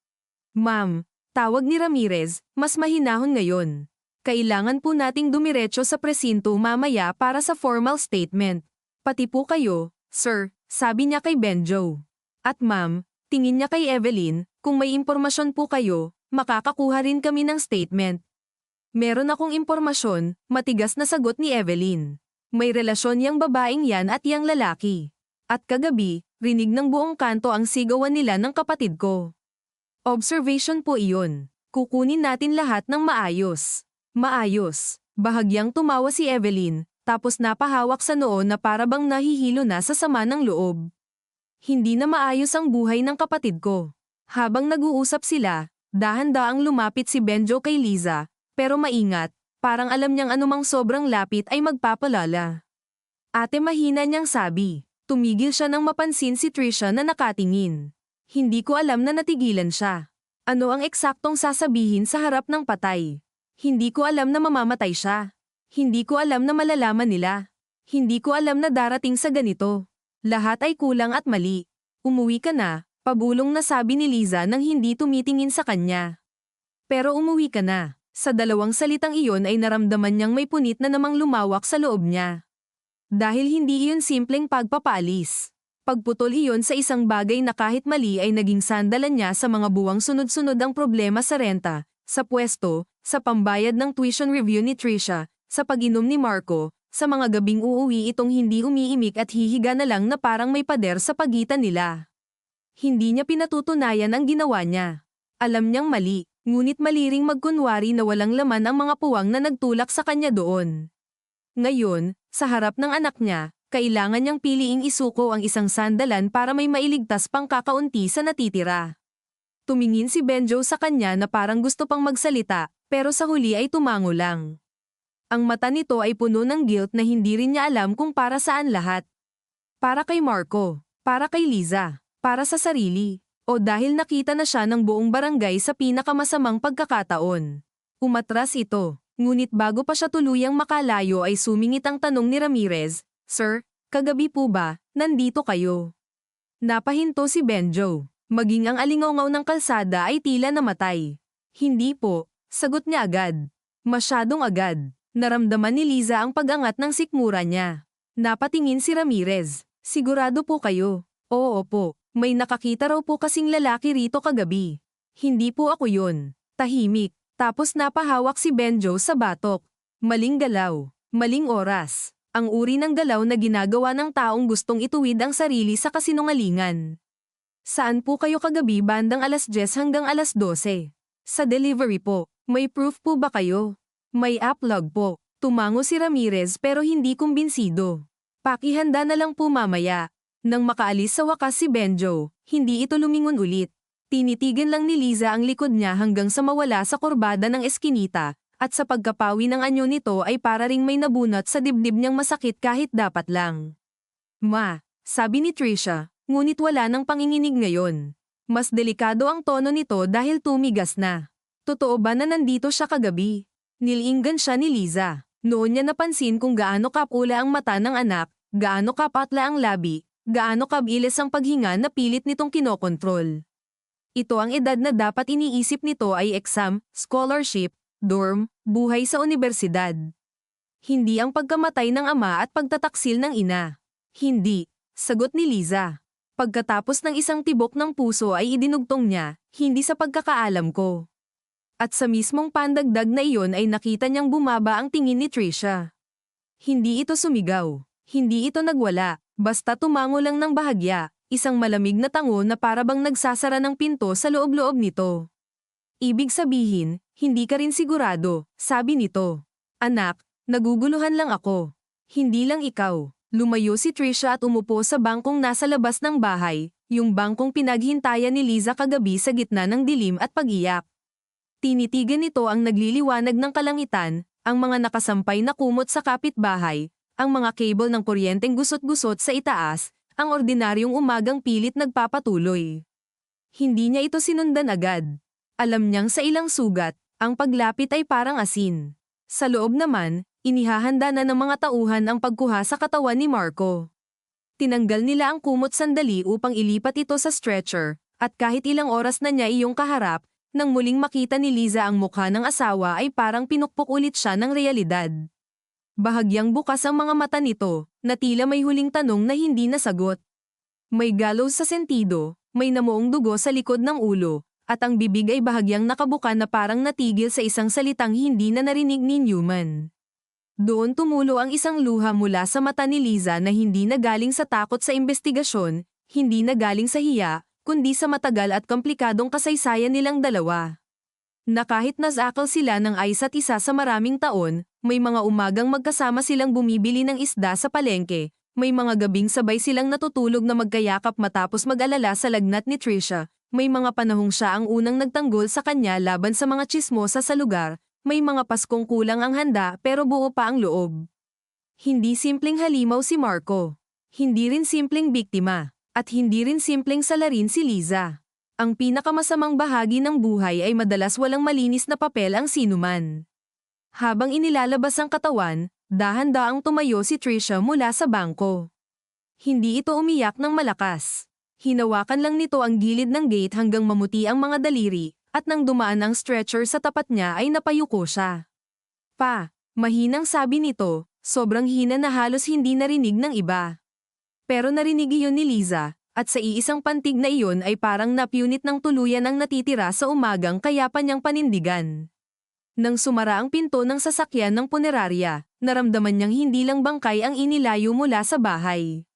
Ma'am, tawag ni Ramirez, mas mahinahon ngayon. Kailangan po nating dumiretso sa presinto mamaya para sa formal statement. Pati po kayo, sir, sabi niya kay Benjo. At ma'am, tingin niya kay Evelyn, kung may impormasyon po kayo, makakakuha rin kami ng statement. Meron akong impormasyon, matigas na sagot ni Evelyn. May relasyon yang babaeng yan at yang lalaki. At kagabi, rinig ng buong kanto ang sigawan nila ng kapatid ko. Observation po iyon. Kukunin natin lahat ng maayos. Maayos. Bahagyang tumawa si Evelyn, tapos napahawak sa noo na para bang nahihilo na sa sama ng loob. Hindi na maayos ang buhay ng kapatid ko. Habang nag-uusap sila, dahan-daang lumapit si Benjo kay Liza, pero maingat, parang alam niyang anumang sobrang lapit ay magpapalala. Ate, mahina niyang sabi. Tumigil siya nang mapansin si Trisha na nakatingin. Hindi ko alam na natigilan siya. Ano ang eksaktong sasabihin sa harap ng patay? Hindi ko alam na mamamatay siya. Hindi ko alam na malalaman nila. Hindi ko alam na darating sa ganito. Lahat ay kulang at mali. Umuwi ka na, pabulong na sabi ni Liza nang hindi tumitingin sa kanya. Pero umuwi ka na. Sa dalawang salitang iyon ay naramdaman niyang may punit na namang lumawak sa loob niya. Dahil hindi iyon simpleng pagpapaalis. Pagputol iyon sa isang bagay na kahit mali ay naging sandalan niya sa mga buwang sunod-sunod ang problema sa renta, sa pwesto, sa pambayad ng tuition review ni Trisha, sa pag-inom ni Marco, sa mga gabing uuwi itong hindi umiimik at hihiga na lang na parang may pader sa pagitan nila. Hindi niya pinatutunayan ang ginawa niya. Alam niyang mali, ngunit mali ring magkunwari na walang laman ang mga puwang na nagtulak sa kanya doon. Ngayon, sa harap ng anak niya, kailangan niyang piliing isuko ang isang sandalan para may mailigtas pang kakaunti sa natitira. Tumingin si Benjo sa kanya na parang gusto pang magsalita, pero sa huli ay tumango lang. Ang mata nito ay puno ng guilt na hindi rin niya alam kung para saan lahat. Para kay Marco, para kay Liza, para sa sarili, o dahil nakita na siya ng buong barangay sa pinakamasamang pagkakataon. Umatras ito, ngunit bago pa siya tuluyang makalayo ay sumingit ang tanong ni Ramirez, "Sir, kagabi po ba, nandito kayo?" Napahinto si Benjo. Maging ang alingaungaw ng kalsada ay tila namatay. "Hindi po," sagot niya agad. Masyadong agad. Naramdaman ni Liza ang pag-angat ng sikmura niya. Napatingin si Ramirez. "Sigurado po kayo?" "Oo po, may nakakita raw po kasing lalaki rito kagabi." "Hindi po ako yun." Tahimik. Tapos napahawak si Benjo sa batok. Maling galaw. Maling oras. Ang uri ng galaw na ginagawa ng taong gustong ituwid ang sarili sa kasinungalingan. "Saan po kayo kagabi bandang 10:00 hanggang 12:00? "Sa delivery po." "May proof po ba kayo?" "May upload po." Tumango si Ramirez pero hindi kumbinsido. "Pakihanda na lang po mamaya." Nang makaalis sa wakas si Benjo, hindi ito lumingon ulit. Tinitigan lang ni Liza ang likod niya hanggang sa mawala sa kurbada ng eskinita, at sa pagkapawi ng anyo nito ay para ring may nabunot sa dibdib niyang masakit kahit dapat lang. "Ma," sabi ni Trisha, ngunit wala nang panginginig ngayon. Mas delikado ang tono nito dahil tumigas na. "Totoo ba na nandito siya kagabi?" Nilinggan siya ni Liza. Noon niya napansin kung gaano kapula ang mata ng anak, gaano kapatla ang labi, gaano kabilis ang paghinga na pilit nitong kinokontrol. Ito ang edad na dapat iniisip nito ay exam, scholarship, dorm, buhay sa unibersidad. Hindi ang pagkamatay ng ama at pagtataksil ng ina. "Hindi," sagot ni Liza. Pagkatapos ng isang tibok ng puso ay idinugtong niya, "Hindi sa pagkakaalam ko." At sa mismong pandagdag na iyon ay nakita niyang bumaba ang tingin ni Trisha. Hindi ito sumigaw. Hindi ito nagwala, basta tumango lang ng bahagya, isang malamig na tango na parabang nagsasara ng pinto sa loob-loob nito. "Ibig sabihin, hindi ka rin sigurado," sabi nito. "Anak, naguguluhan lang ako." "Hindi lang ikaw." Lumayo si Trisha at umupo sa bangkong nasa labas ng bahay, yung bangkong pinaghintayan ni Liza kagabi sa gitna ng dilim at pag-iyak. Tinitigan nito ang nagliliwanag ng kalangitan, ang mga nakasampay na kumot sa kapitbahay, ang mga cable ng kuryenteng gusot-gusot sa itaas, ang ordinaryong umagang pilit nagpapatuloy. Hindi niya ito sinundan agad. Alam niyang sa ilang sugat, ang paglapit ay parang asin. Sa loob naman, inihahanda na ng mga tauhan ang pagkuha sa katawan ni Marco. Tinanggal nila ang kumot sandali upang ilipat ito sa stretcher, at kahit ilang oras na niya iyong kaharap, nang muling makita ni Liza ang mukha ng asawa ay parang pinukpok ulit siya ng realidad. Bahagyang bukas ang mga mata nito, na tila may huling tanong na hindi nasagot. May gallows sa sentido, may namuong dugo sa likod ng ulo, at ang bibig ay bahagyang nakabuka na parang natigil sa isang salitang hindi na narinig ni Newman. Doon tumulo ang isang luha mula sa mata ni Liza na hindi na galing sa takot sa investigasyon, hindi na galing sa hiya, kundi sa matagal at komplikadong kasaysayan nilang dalawa. Na kahit nasakal sila ng isa't isa sa maraming taon, may mga umagang magkasama silang bumibili ng isda sa palengke, may mga gabing sabay silang natutulog na magkayakap matapos mag-alala sa lagnat ni Trisha, may mga panahong siya ang unang nagtanggol sa kanya laban sa mga tsismosa sa lugar, may mga Paskong kulang ang handa pero buo pa ang loob. Hindi simpleng halimaw si Marco. Hindi rin simpleng biktima. At hindi rin simpleng salarin si Liza. Ang pinakamasamang bahagi ng buhay ay madalas walang malinis na papel ang sinuman. Habang inilalabas ang katawan, dahan-daang tumayo si Trisha mula sa bangko. Hindi ito umiyak ng malakas. Hinawakan lang nito ang gilid ng gate hanggang mamuti ang mga daliri, at nang dumaan ang stretcher sa tapat niya ay napayuko siya. "Pa," mahinang sabi nito, sobrang hina na halos hindi narinig ng iba. Pero narinig iyon ni Liza, at sa iisang pantig na iyon ay parang napunit ng tuluyan ang natitira sa umagang kaya pa niyang panindigan. Nang sumara ang pinto ng sasakyan ng punerarya, naramdaman niyang hindi lang bangkay ang inilayo mula sa bahay,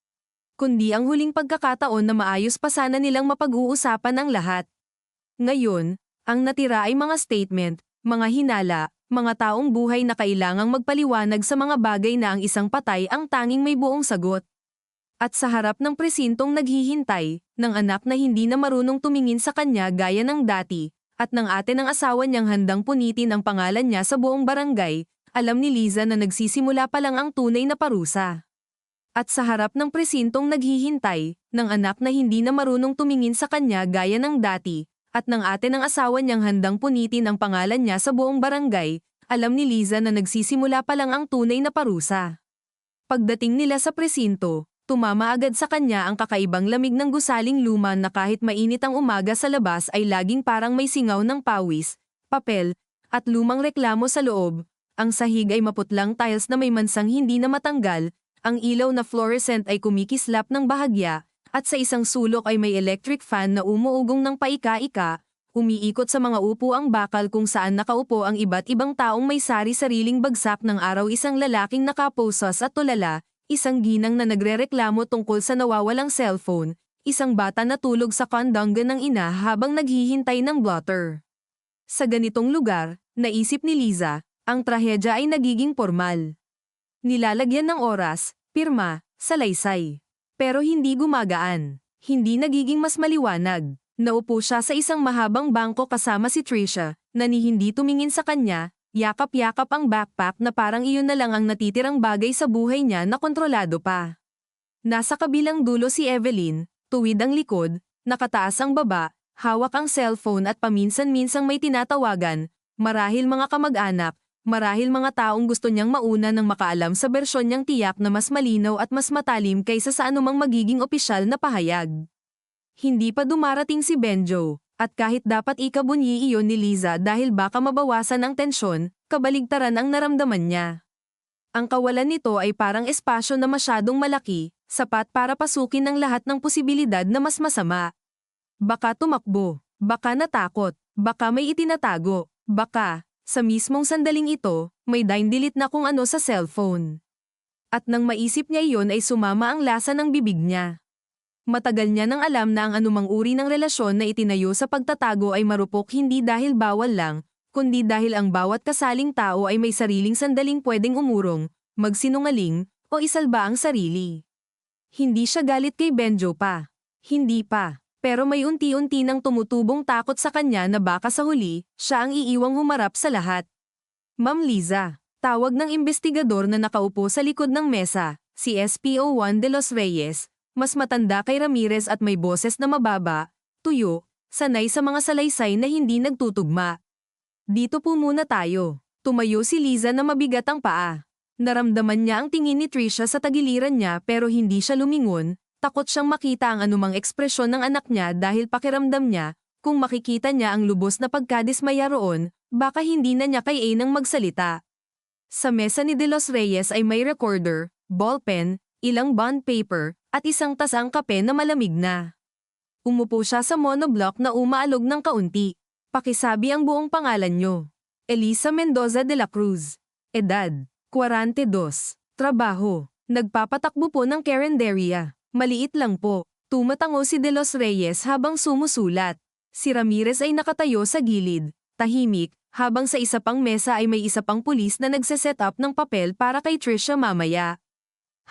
kundi ang huling pagkakataon na maayos pa sana nilang mapag-uusapan ang lahat. Ngayon, ang natira ay mga statement, mga hinala, mga taong buhay na kailangang magpaliwanag sa mga bagay na ang isang patay ang tanging may buong sagot. At sa harap ng presintong naghihintay, ng anak na hindi na marunong tumingin sa kanya gaya ng dati, at ng ate ng asawa niyang handang punitin ang pangalan niya sa buong barangay, Alam ni Liza na nagsisimula pa lang ang tunay na parusa. At sa harap ng presintong naghihintay, ng anak na hindi na marunong tumingin sa kanya gaya ng dati, at ng ate ng asawa niyang handang punitin ang pangalan niya sa buong barangay, alam ni Liza na nagsisimula pa lang ang tunay na parusa. Pagdating nila sa presinto, tumama agad sa kanya ang kakaibang lamig ng gusaling luma na kahit mainit ang umaga sa labas ay laging parang may singaw ng pawis, papel, at lumang reklamo sa loob. Ang sahig ay maputlang tiles na may mansang hindi na matanggal, ang ilaw na fluorescent ay kumikislap ng bahagya, at sa isang sulok ay may electric fan na umuugong ng paika-ika, umiikot sa mga upo ang bakal kung saan nakaupo ang iba't ibang taong may sari-sariling bagsak ng araw, isang lalaking nakaposas at tulala, isang ginang na nagrereklamo tungkol sa nawawalang cellphone, isang bata na tulog sa kandanggan ng ina habang naghihintay ng blotter. Sa ganitong lugar, naisip ni Liza, ang trahedya ay nagiging formal. Nilalagyan ng oras, pirma, salaysay. Pero hindi gumagaan. Hindi nagiging mas maliwanag. Naupo siya sa isang mahabang bangko kasama si Trisha, na ni hindi tumingin sa kanya, yakap-yakap ang backpack na parang iyon na lang ang natitirang bagay sa buhay niya na kontrolado pa. Nasa kabilang dulo si Evelyn, tuwid ang likod, nakataas ang baba, hawak ang cellphone at paminsan-minsang may tinatawagan, marahil mga kamag-anak, marahil mga taong gusto niyang mauna nang makaalam sa bersyon niyang tiyak na mas malinaw at mas matalim kaysa sa anumang magiging opisyal na pahayag. Hindi pa dumarating si Benjo, at kahit dapat ikabunyi iyon ni Liza dahil baka mabawasan ang tensyon, kabaligtaran ang naramdaman niya. Ang kawalan nito ay parang espasyo na masyadong malaki, sapat para pasukin ang lahat ng posibilidad na mas masama. Baka tumakbo, baka natakot, baka may itinatago, baka, sa mismong sandaling ito, may delete na kung ano sa cellphone. At nang maisip niya iyon ay sumama ang lasa ng bibig niya. Matagal niya nang alam na ang anumang uri ng relasyon na itinayo sa pagtatago ay marupok hindi dahil bawal lang, kundi dahil ang bawat kasaling tao ay may sariling sandaling pwedeng umurong, magsinungaling, o isalba ang sarili. Hindi siya galit kay Benjo pa. Hindi pa. Pero may unti-unti nang tumutubong takot sa kanya na baka sa huli, siya ang iiwang humarap sa lahat. Ma'am Liza, tawag ng investigador na nakaupo sa likod ng mesa, si SPO Juan de los Reyes, mas matanda kay Ramirez at may boses na mababa, tuyo, sanay sa mga salaysay na hindi nagtutugma. Dito po muna tayo. Tumayo si Liza na mabigat ang paa. Naramdaman niya ang tingin ni Trisha sa tagiliran niya pero hindi siya lumingon. Takot siyang makita ang anumang ekspresyon ng anak niya dahil pakiramdam niya, kung makikita niya ang lubos na pagkadismaya roon, baka hindi na niya kay nang magsalita. Sa mesa ni De Los Reyes ay may recorder, ballpen, ilang bond paper, at isang tasang kape na malamig na. Umupo siya sa monoblock na umaalog ng kaunti. Pakisabi ang buong pangalan niyo. Elisa Mendoza de la Cruz. Edad, 42. Trabaho, nagpapatakbo po ng karinderya. Maliit lang po. Tumatango si De Los Reyes habang sumusulat. Si Ramirez ay nakatayo sa gilid, tahimik, habang sa isa pang mesa ay may isa pang pulis na nagse-set up ng papel para kay Trisha mamaya.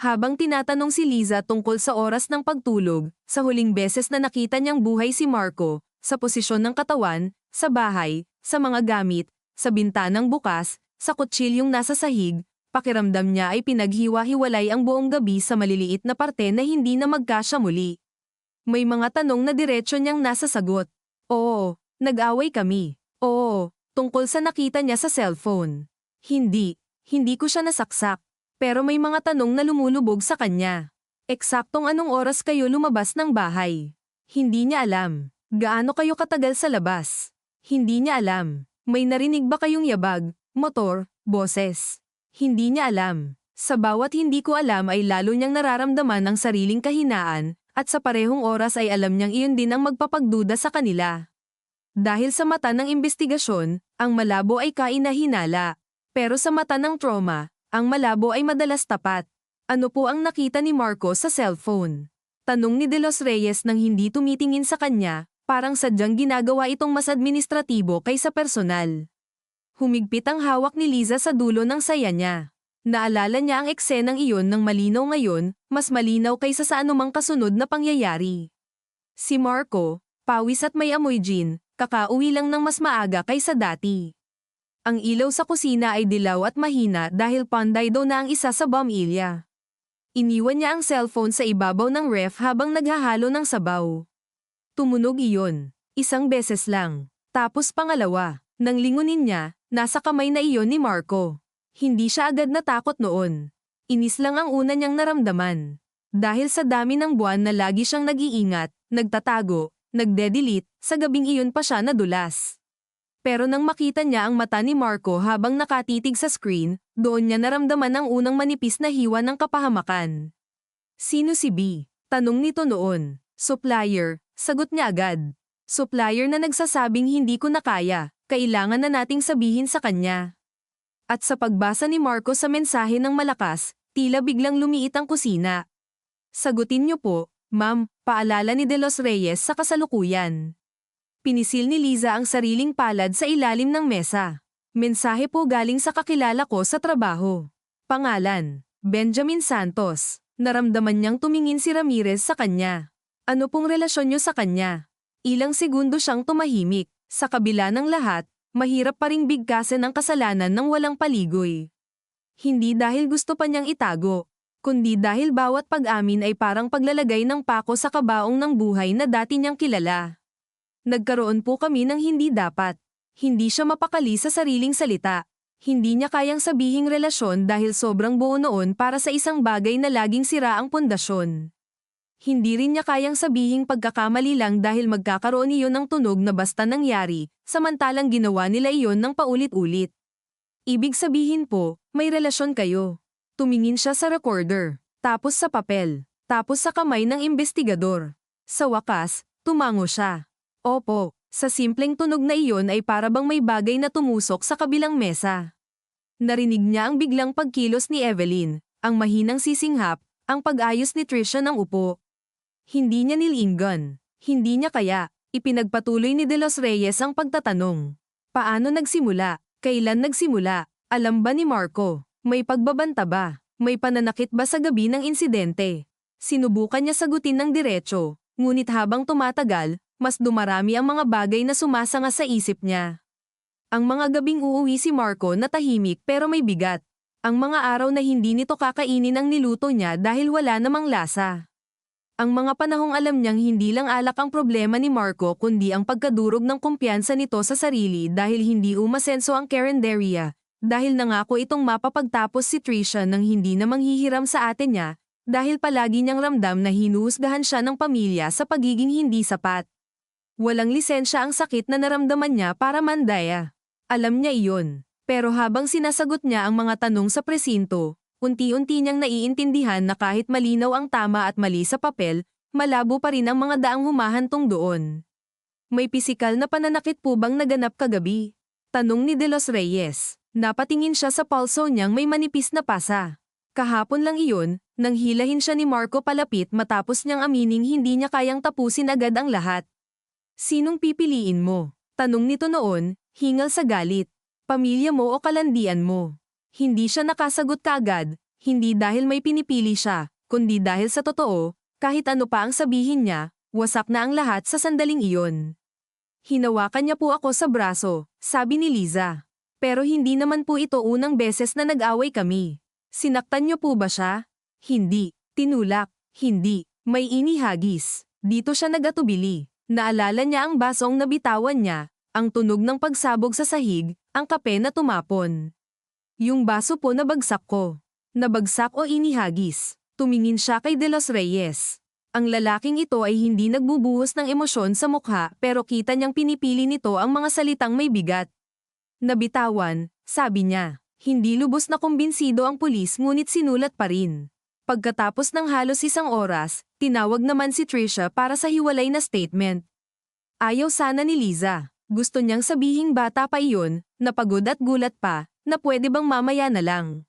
Habang tinatanong si Liza tungkol sa oras ng pagtulog, sa huling beses na nakita niyang buhay si Marco, sa posisyon ng katawan, sa bahay, sa mga gamit, sa bintanang bukas, sa kutsilyong nasa sahig, pakiramdam niya ay pinaghiwa-hiwalay ang buong gabi sa maliliit na parte na hindi na magkasya muli. May mga tanong na diretsyo niyang nasa sagot. Oo, nag-away kami. Oo, tungkol sa nakita niya sa cellphone. Hindi ko siya nasaksak. Pero may mga tanong na lumulubog sa kanya. Eksaktong anong oras kayo lumabas ng bahay? Hindi niya alam. Gaano kayo katagal sa labas? Hindi niya alam. May narinig ba kayong yabag, motor, boses? Hindi niya alam. Sa bawat hindi ko alam ay lalo niyang nararamdaman ang sariling kahinaan, at sa parehong oras ay alam niyang iyon din ang magpapagduda sa kanila. Dahil sa mata ng investigasyon, ang malabo ay kainahinala. Pero sa mata ng trauma, ang malabo ay madalas tapat. Ano po ang nakita ni Marco sa cellphone? Tanong ni De Los Reyes nang hindi tumitingin sa kanya, parang sadyang ginagawa itong mas administratibo kaysa personal. Humigpit ang hawak ni Liza sa dulo ng saya niya. Naalala niya ang eksenang iyon ng malinaw ngayon, mas malinaw kaysa sa anumang kasunod na pangyayari. Si Marco, pawis at may amoy gin, kakauwi lang ng mas maaga kaysa dati. Ang ilaw sa kusina ay dilaw at mahina dahil panday daw na ang isa sa bombilya. Iniwan niya ang cellphone sa ibabaw ng ref habang naghahalo ng sabaw. Tumunog iyon. Isang beses lang. Tapos pangalawa. Nang lingunin niya, nasa kamay na iyon ni Marco. Hindi siya agad natakot noon. Inis lang ang una niyang naramdaman. Dahil sa dami ng buwan na lagi siyang nag-iingat, nagtatago, nagde-delete, sa gabing iyon pa siya nadulas. Pero nang makita niya ang mata ni Marco habang nakatitig sa screen, doon niya naramdaman ang unang manipis na hiwa ng kapahamakan. Sino si B? Tanong nito noon. Supplier, sagot niya agad. Supplier na nagsasabing hindi ko na kaya, kailangan na nating sabihin sa kanya. At sa pagbasa ni Marco sa mensahe ng malakas, tila biglang lumiit ang kusina. Sagutin niyo po, ma'am, paalala ni De Los Reyes sa kasalukuyan. Pinisil ni Liza ang sariling palad sa ilalim ng mesa. Mensahe po galing sa kakilala ko sa trabaho. Pangalan, Benjamin Santos. Naramdaman niyang tumingin si Ramirez sa kanya. Ano pong relasyon niyo sa kanya? Ilang segundo siyang tumahimik. Sa kabila ng lahat, mahirap pa ring bigkasin ang kasalanan ng walang paligoy. Hindi dahil gusto pa niyang itago, kundi dahil bawat pag-amin ay parang paglalagay ng pako sa kabaong ng buhay na dati niyang kilala. Nagkaroon po kami ng hindi dapat. Hindi siya mapakali sa sariling salita. Hindi niya kayang sabihing relasyon dahil sobrang buo noon para sa isang bagay na laging sira ang pundasyon. Hindi rin niya kayang sabihing pagkakamali lang dahil magkakaroon iyon ng tunog na basta nangyari, samantalang ginawa nila iyon ng paulit-ulit. Ibig sabihin po, may relasyon kayo. Tumingin siya sa recorder, tapos sa papel, tapos sa kamay ng investigador. Sa wakas, tumango siya. Opo, sa simpleng tunog na iyon ay para bang may bagay na tumusok sa kabilang mesa. Narinig niya ang biglang pagkilos ni Evelyn, ang mahinang sisinghap, ang pag-ayos ni Trisha ng upo. Hindi niya nilinggan. Hindi niya kaya. Ipinagpatuloy ni De Los Reyes ang pagtatanong. Paano nagsimula? Kailan nagsimula? Alam ba ni Marco? May pagbabanta ba? May pananakit ba sa gabi ng insidente? Sinubukan niya sagutin ng diretso, ngunit habang tumatagal, mas dumarami ang mga bagay na sumasanga sa isip niya. Ang mga gabing uuwi si Marco na tahimik pero may bigat. Ang mga araw na hindi nito kakainin ang niluto niya dahil wala namang lasa. Ang mga panahong alam niyang hindi lang alak ang problema ni Marco kundi ang pagkadurog ng kumpiyansa nito sa sarili dahil hindi umasenso ang karinderya, dahil nangako itong mapapagtapos si Trisha nang hindi na manghihiram sa ate niya, dahil palagi niyang ramdam na hinuhusgahan siya ng pamilya sa pagiging hindi sapat. Walang lisensya ang sakit na naramdaman niya para mandaya. Alam niya iyon. Pero habang sinasagot niya ang mga tanong sa presinto, unti-unti niyang naiintindihan na kahit malinaw ang tama at mali sa papel, malabo pa rin ang mga daang humahantong doon. May pisikal na pananakit po bang naganap kagabi? Tanong ni De Los Reyes. Napatingin siya sa pulso niyang may manipis na pasa. Kahapon lang iyon, nang hilahin siya ni Marco palapit matapos niyang amining hindi niya kayang tapusin agad ang lahat. Sinong pipiliin mo? Tanong nito noon, hingal sa galit. Pamilya mo o kalandian mo? Hindi siya nakasagot kaagad, hindi dahil may pinipili siya, kundi dahil sa totoo, kahit ano pa ang sabihin niya, wasak na ang lahat sa sandaling iyon. Hinawakan niya po ako sa braso, sabi ni Liza. Pero hindi naman po ito unang beses na nag-away kami. Sinaktan niyo po ba siya? Hindi. Tinulak? Hindi. May inihagis. Dito siya nag-atubili. Naalala niya ang basong nabitawan niya, ang tunog ng pagsabog sa sahig, ang kape na tumapon. Yung baso po nabagsak ko. Nabagsak o inihagis. Tumingin siya kay De Los Reyes. Ang lalaking ito ay hindi nagbubuhos ng emosyon sa mukha pero kita niyang pinipili nito ang mga salitang may bigat. Nabitawan, sabi niya. Hindi lubos na kumbinsido ang pulis ngunit sinulat pa rin. Pagkatapos ng halos isang oras, tinawag naman si Trisha para sa hiwalay na statement. Ayaw sana ni Liza. Gusto niyang sabihing bata pa iyon, napagod at gulat pa, na pwede bang mamaya na lang.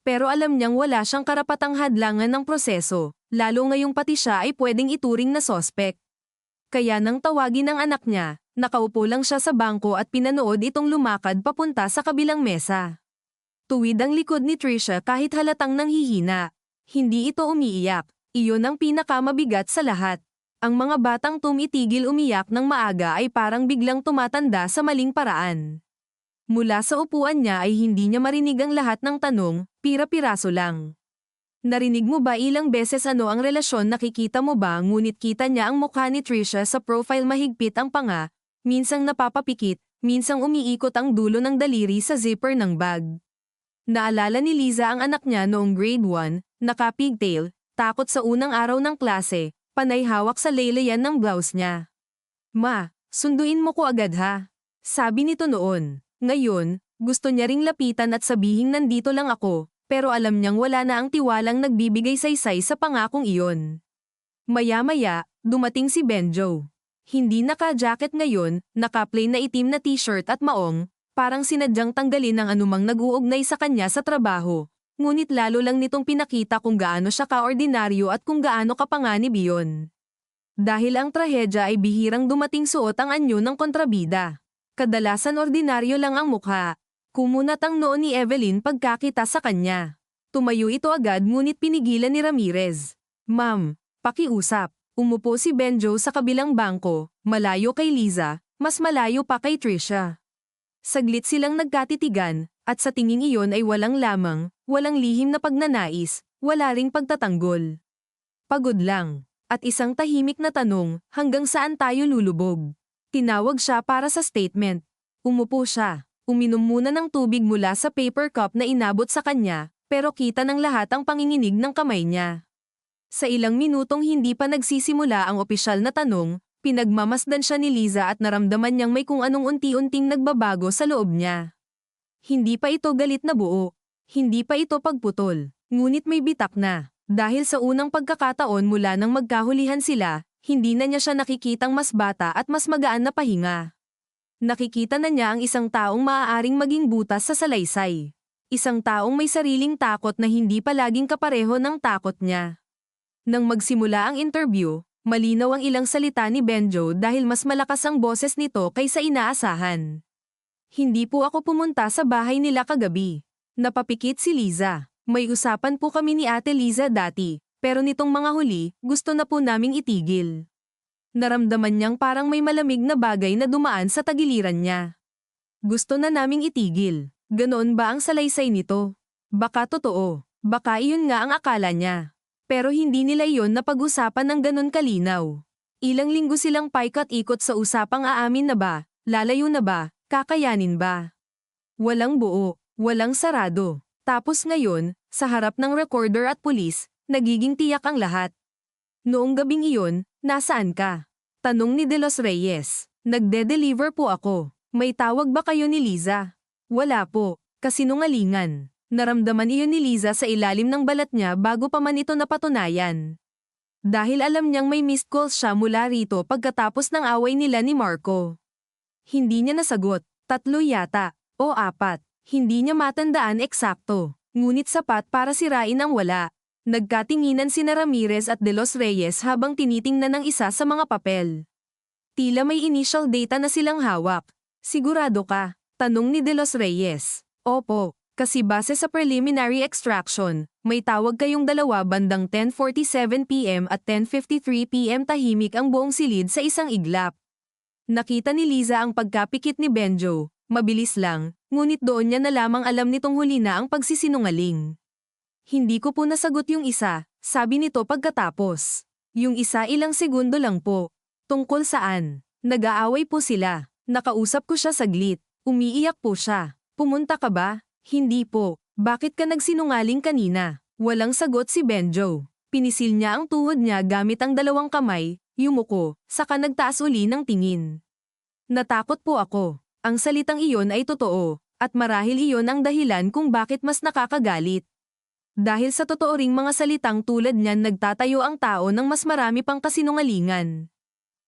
Pero alam niyang wala siyang karapatang hadlangan ng proseso, lalo ngayong pati siya ay pwedeng ituring na sospek. Kaya nang tawagin ang anak niya, nakaupo lang siya sa bangko at pinanood itong lumakad papunta sa kabilang mesa. Tuwid ang likod ni Trisha kahit halatang nanghihina. Hindi ito umiiyak, iyon ang pinakamabigat sa lahat. Ang mga batang tumitigil umiyak ng maaga ay parang biglang tumatanda sa maling paraan. Mula sa upuan niya ay hindi niya marinig ang lahat ng tanong, pira-piraso lang. Narinig mo ba ilang beses ano ang relasyon, nakikita mo ba, ngunit kita niya ang mukha ni Trisha sa profile, mahigpit ang panga, minsang napapapikit, minsang umiikot ang dulo ng daliri sa zipper ng bag. Naalala ni Liza ang anak niya noong grade 1, naka-pigtail, takot sa unang araw ng klase, panay hawak sa laylayan ng blouse niya. Ma, sunduin mo ko agad ha. Sabi nito noon. Ngayon, gusto niya ring lapitan at sabihing nandito lang ako, pero alam niyang wala na ang tiwalang nagbibigay saysay sa pangakong iyon. Maya-maya, dumating si Benjo. Hindi naka-jacket ngayon, naka-plain na itim na t-shirt at maong, parang sinadyang tanggalin ang anumang nag-uugnay sa kanya sa trabaho. Ngunit lalo lang nitong pinakita kung gaano siya kaordinaryo at kung gaano kapanganib iyon. Dahil ang trahedya ay bihirang dumating, suot ang anyo ng kontrabida. Kadalasan ordinaryo lang ang mukha. Kumunat ang noo ni Evelyn pagkakita sa kanya. Tumayo ito agad, ngunit pinigilan ni Ramirez. Ma'am, pakiusap. Umupo si Benjo sa kabilang bangko, malayo kay Liza, mas malayo pa kay Trisha. Saglit silang nagkatitigan, at sa tingin iyon ay walang lamang, walang lihim na pagnanais, wala ring pagtatanggol. Pagod lang. At isang tahimik na tanong, hanggang saan tayo lulubog? Tinawag siya para sa statement. Umupo siya. Uminom muna ng tubig mula sa paper cup na inabot sa kanya, pero kita ng lahat ang panginginig ng kamay niya. Sa ilang minutong hindi pa nagsisimula ang opisyal na tanong, pinagmamasdan siya ni Liza at naramdaman niyang may kung anong unti-unting nagbabago sa loob niya. Hindi pa ito galit na buo. Hindi pa ito pagputol. Ngunit may bitak na. Dahil sa unang pagkakataon mula nang magkahulihan sila, hindi na niya siya nakikitang mas bata at mas magaan na pahinga. Nakikita na niya ang isang taong maaaring maging butas sa salaysay. Isang taong may sariling takot na hindi palaging kapareho ng takot niya. Nang magsimula ang interview, malinaw ang ilang salita ni Benjo dahil mas malakas ang boses nito kaysa inaasahan. Hindi po ako pumunta sa bahay nila kagabi. Napapikit si Liza. May usapan po kami ni Ate Liza dati, pero nitong mga huli, gusto na po naming itigil. Naramdaman niyang parang may malamig na bagay na dumaan sa tagiliran niya. Gusto na naming itigil. Ganoon ba ang salaysay nito? Baka totoo. Baka iyon nga ang akala niya. Pero hindi nila iyon napag-usapan ng ganon kalinaw. Ilang linggo silang paikat-ikot sa usapang aamin na ba, lalayo na ba, kakayanin ba. Walang buo, walang sarado. Tapos ngayon, sa harap ng recorder at pulis, nagiging tiyak ang lahat. Noong gabing iyon, nasaan ka? Tanong ni De Los Reyes. Nagde-deliver po ako. May tawag ba kayo ni Liza? Wala po. Kasinungalingan. Naramdaman iyon ni Liza sa ilalim ng balat niya bago pa man ito napatunayan. Dahil alam niyang may missed calls siya mula rito pagkatapos ng away nila ni Marco. Hindi niya nasagot. 3 yata. O 4. Hindi niya matandaan eksakto, ngunit sapat para sirain ang wala. Nagkatinginan sina Ramirez at De Los Reyes habang tinitingnan ng isa sa mga papel. Tila may initial data na silang hawak. Sigurado ka? Tanong ni De Los Reyes. Opo, kasi base sa preliminary extraction, may tawag kayong dalawa bandang 10:47 PM at 10:53 PM. Tahimik ang buong silid sa isang iglap. Nakita ni Liza ang pagkapikit ni Benjo. Mabilis lang, ngunit doon niya na lamang alam nitong huli na ang pagsisinungaling. Hindi ko po nasagot yung isa, sabi nito pagkatapos. Yung isa ilang segundo lang po. Tungkol saan? Nag-aaway po sila. Nakausap ko siya saglit. Umiiyak po siya. Pumunta ka ba? Hindi po. Bakit ka nagsinungaling kanina? Walang sagot si Benjo. Pinisil niya ang tuhod niya gamit ang 2 kamay, yumuko, saka nagtaas uli ng tingin. Natakot po ako. Ang salitang iyon ay totoo, at marahil iyon ang dahilan kung bakit mas nakakagalit. Dahil sa totoo ring mga salitang tulad niyan nagtatayo ang tao ng mas marami pang kasinungalingan.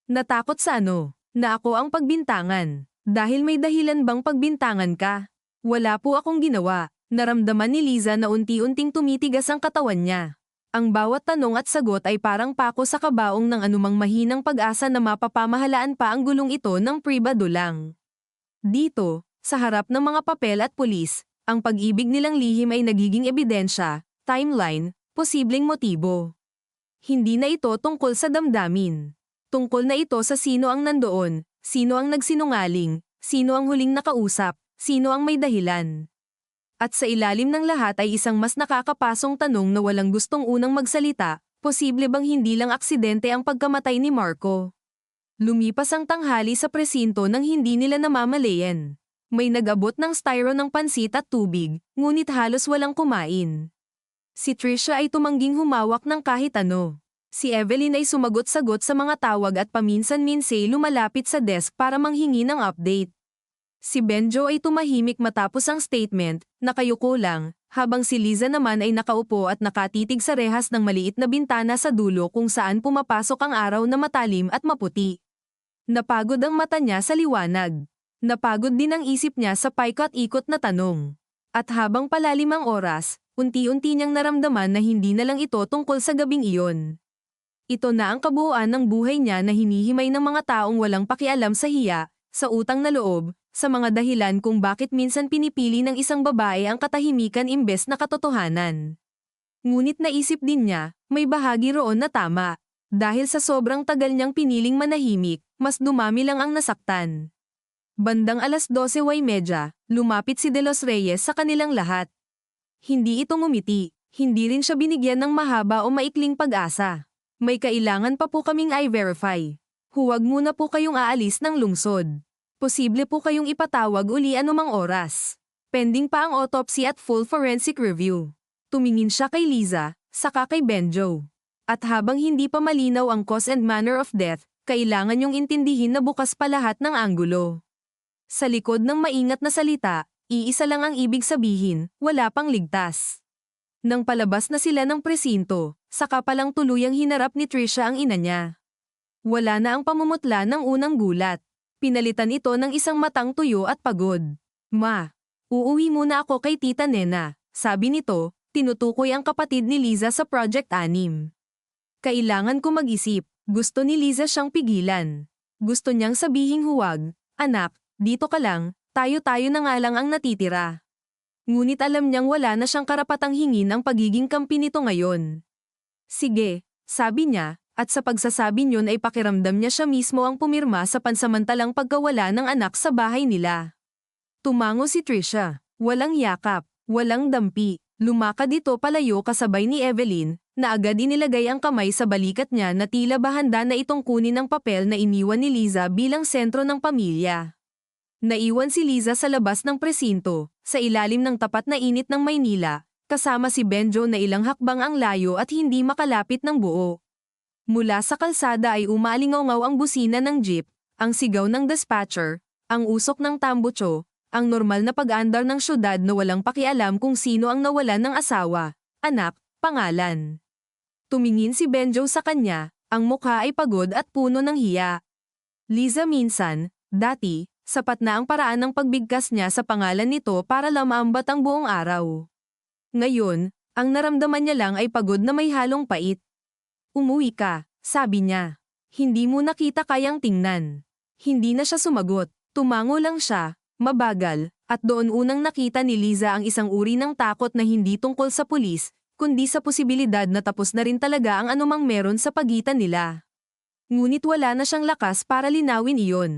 Natakot sa ano? Na ako ang pagbintangan. Dahil may dahilan bang pagbintangan ka? Wala po akong ginawa. Naramdaman ni Liza na unti-unting tumitigas ang katawan niya. Ang bawat tanong at sagot ay parang pako sa kabaong ng anumang mahinang pag-asa na mapapamahalaan pa ang gulong ito ng pribado lang. Dito, sa harap ng mga papel at pulis, ang pag-ibig nilang lihim ay nagiging ebidensya, timeline, posibleng motibo. Hindi na ito tungkol sa damdamin. Tungkol na ito sa sino ang nandoon, sino ang nagsinungaling, sino ang huling nakausap, sino ang may dahilan? At sa ilalim ng lahat ay isang mas nakakapasong tanong na walang gustong unang magsalita, posible bang hindi lang aksidente ang pagkamatay ni Marco? Lumipas ang tanghali sa presinto nang hindi nila namamalayan. May nag-abot ng styro ng pansit at tubig, ngunit halos walang kumain. Si Trisha ay tumangging humawak ng kahit ano. Si Evelyn ay sumagot-sagot sa mga tawag at paminsan-minsay lumalapit sa desk para manghingi ng update. Si Benjo ay tumahimik matapos ang statement, nakayuko lang, habang si Liza naman ay nakaupo at nakatitig sa rehas ng maliit na bintana sa dulo kung saan pumapasok ang araw na matalim at maputi. Napagod ang mata niya sa liwanag. Napagod din ang isip niya sa paikot-ikot na tanong. At habang palalim ang oras, unti-unti niyang naramdaman na hindi na lang ito tungkol sa gabing iyon. Ito na ang kabuuan ng buhay niya na hinihimay ng mga taong walang pakialam sa hiya, sa utang na loob, sa mga dahilan kung bakit minsan pinipili ng isang babae ang katahimikan imbes na katotohanan. Ngunit naisip din niya, may bahagi roon na tama. Dahil sa sobrang tagal niyang piniling manahimik, mas dumami lang ang nasaktan. Bandang 12:30, lumapit si De Los Reyes sa kanilang lahat. Hindi ito ngumiti, hindi rin siya binigyan ng mahaba o maikling pag-asa. May kailangan pa po kaming i-verify. Huwag muna po kayong aalis ng lungsod. Posible po kayong ipatawag uli anumang oras. Pending pa ang autopsy at full forensic review. Tumingin siya kay Liza, saka kay Benjo. At habang hindi pa malinaw ang cause and manner of death, kailangan niyong intindihin na bukas pa lahat ng anggulo. Sa likod ng maingat na salita, iisa lang ang ibig sabihin, wala pang ligtas. Nang palabas na sila ng presinto, saka palang tuluyang hinarap ni Trisha ang ina niya. Wala na ang pamumutla ng unang gulat. Pinalitan ito ng isang matang tuyo at pagod. Ma, uuwi muna ako kay Tita Nena, sabi nito, tinutukoy ang kapatid ni Liza sa Project 6. Kailangan ko mag-isip, gusto ni Liza siyang pigilan. Gusto niyang sabihing huwag, anak, dito ka lang, tayo-tayo na nga lang ang natitira. Ngunit alam niyang wala na siyang karapatang hingin ang pagiging kampi nito ngayon. Sige, sabi niya, at sa pagsasabi niyon ay pakiramdam niya siya mismo ang pumirma sa pansamantalang pagkawala ng anak sa bahay nila. Tumango si Trisha, walang yakap, walang dampi, lumakad ito palayo kasabay ni Evelyn, na agad inilagay ang kamay sa balikat niya na tila ba handa na itong kunin ang papel na iniwan ni Liza bilang sentro ng pamilya. Naiwan si Liza sa labas ng presinto, sa ilalim ng tapat na init ng Maynila, kasama si Benjo na ilang hakbang ang layo at hindi makalapit ng buo. Mula sa kalsada ay umalingaw-ngaw ang busina ng jeep, ang sigaw ng dispatcher, ang usok ng tambucho, ang normal na pag-andar ng syudad na walang pakialam kung sino ang nawalan ng asawa, anak, pangalan. Tumingin si Benjo sa kanya, ang mukha ay pagod at puno ng hiya. Liza minsan, dati, sapat na ang paraan ng pagbigkas niya sa pangalan nito para lamaambat ang buong araw. Ngayon, ang naramdaman niya lang ay pagod na may halong pait. Umuwi ka, sabi niya. Hindi mo nakita kayang tingnan. Hindi na siya sumagot, tumango lang siya, mabagal, at doon unang nakita ni Liza ang isang uri ng takot na hindi tungkol sa pulis, kundi sa posibilidad na tapos na rin talaga ang anumang meron sa pagitan nila. Ngunit wala na siyang lakas para linawin iyon.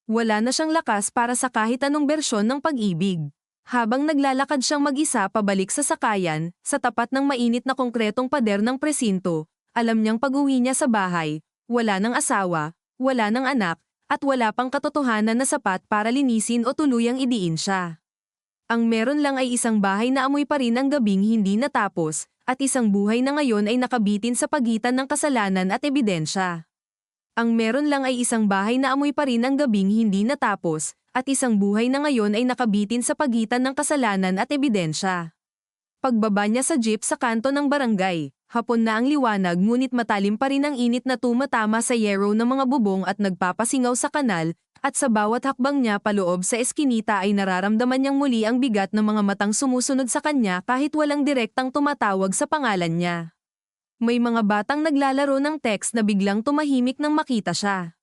Wala na siyang lakas para sa kahit anong bersyon ng pag-ibig. Habang naglalakad siyang mag-isa pabalik sa sakayan, sa tapat ng mainit na konkretong pader ng presinto, alam niyang pag-uwi niya sa bahay, wala ng asawa, wala ng anak, at wala pang katotohanan na sapat para linisin o tuluyang idiin siya. Ang meron lang ay isang bahay na amoy pa rin ang gabing hindi natapos, at isang buhay na ngayon ay nakabitin sa pagitan ng kasalanan at ebidensya. Ang meron lang ay isang bahay na amoy pa rin ang gabing hindi natapos, at isang buhay na ngayon ay nakabitin sa pagitan ng kasalanan at ebidensya. Pagbaba niya sa jeep sa kanto ng barangay, hapon na ang liwanag ngunit matalim pa rin ang init na tumatama sa yero ng mga bubong at nagpapasingaw sa kanal, at sa bawat hakbang niya paloob sa eskinita ay nararamdaman niyang muli ang bigat ng mga matang sumusunod sa kanya kahit walang direktang tumatawag sa pangalan niya. May mga batang naglalaro ng text na biglang tumahimik nang makita siya.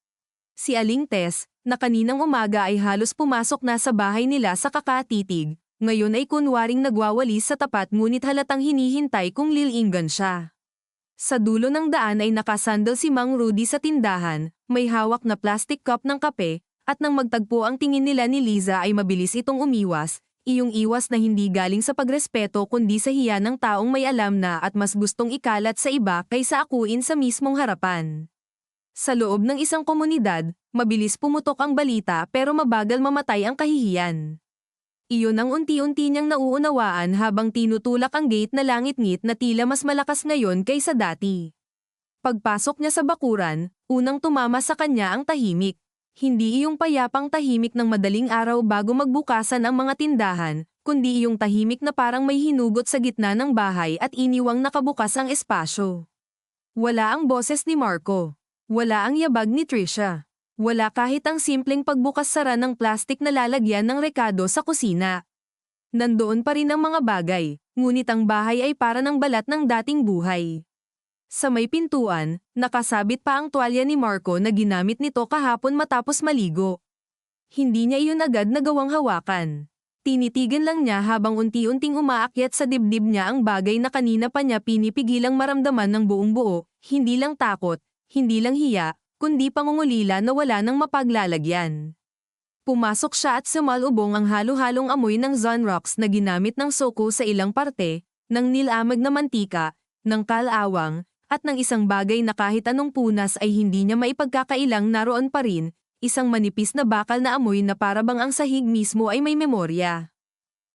Si Aling Tess, na kaninang umaga ay halos pumasok na sa bahay nila sa kakatitig, ngayon ay kunwaring nagwawalis sa tapat ngunit halatang hinihintay kung lilinggan siya. Sa dulo ng daan ay nakasandal si Mang Rudy sa tindahan, may hawak na plastic cup ng kape, At nang magtagpo ang tingin nila ni Liza ay mabilis itong umiwas, iyong iwas na hindi galing sa pagrespeto kundi sa hiya ng taong may alam na at mas gustong ikalat sa iba kaysa akuin sa mismong harapan. Sa loob ng isang komunidad, mabilis pumutok ang balita pero mabagal mamatay ang kahihiyan. Iyon ang unti-unti niyang nauunawaan habang tinutulak ang gate na langit-ngit na tila mas malakas ngayon kaysa dati. Pagpasok niya sa bakuran, unang tumama sa kanya ang tahimik. Hindi iyong payapang tahimik ng madaling araw bago magbukasan ang mga tindahan, kundi iyong tahimik na parang may hinugot sa gitna ng bahay at iniwang nakabukas ang espasyo. Wala ang boses ni Marco. Wala ang yabag ni Trisha. Wala kahit ang simpleng pagbukas-sara ng plastik na lalagyan ng rekado sa kusina. Nandoon pa rin ang mga bagay, ngunit ang bahay ay para ng balat ng dating buhay. Sa may pintuan, nakasabit pa ang tuwalya ni Marco na ginamit nito kahapon matapos maligo. Hindi niya iyon agad nagawang hawakan. Tinitigan lang niya habang unti-unting umaakyat sa dibdib niya ang bagay na kanina pa niya pinipigilang maramdaman ng buong buo, hindi lang takot, hindi lang hiya, kundi pangungulila na wala nang mapaglalagyan. Pumasok siya at sumalubong ang halo-halong amoy ng Zonrox na ginamit ng Soko sa ilang parte, ng nilamag na mantika, ng kalawang, at ng isang bagay na kahit anong punas ay hindi niya maipagkakailang naroon pa rin, isang manipis na bakal na amoy na parabang ang sahig mismo ay may memorya.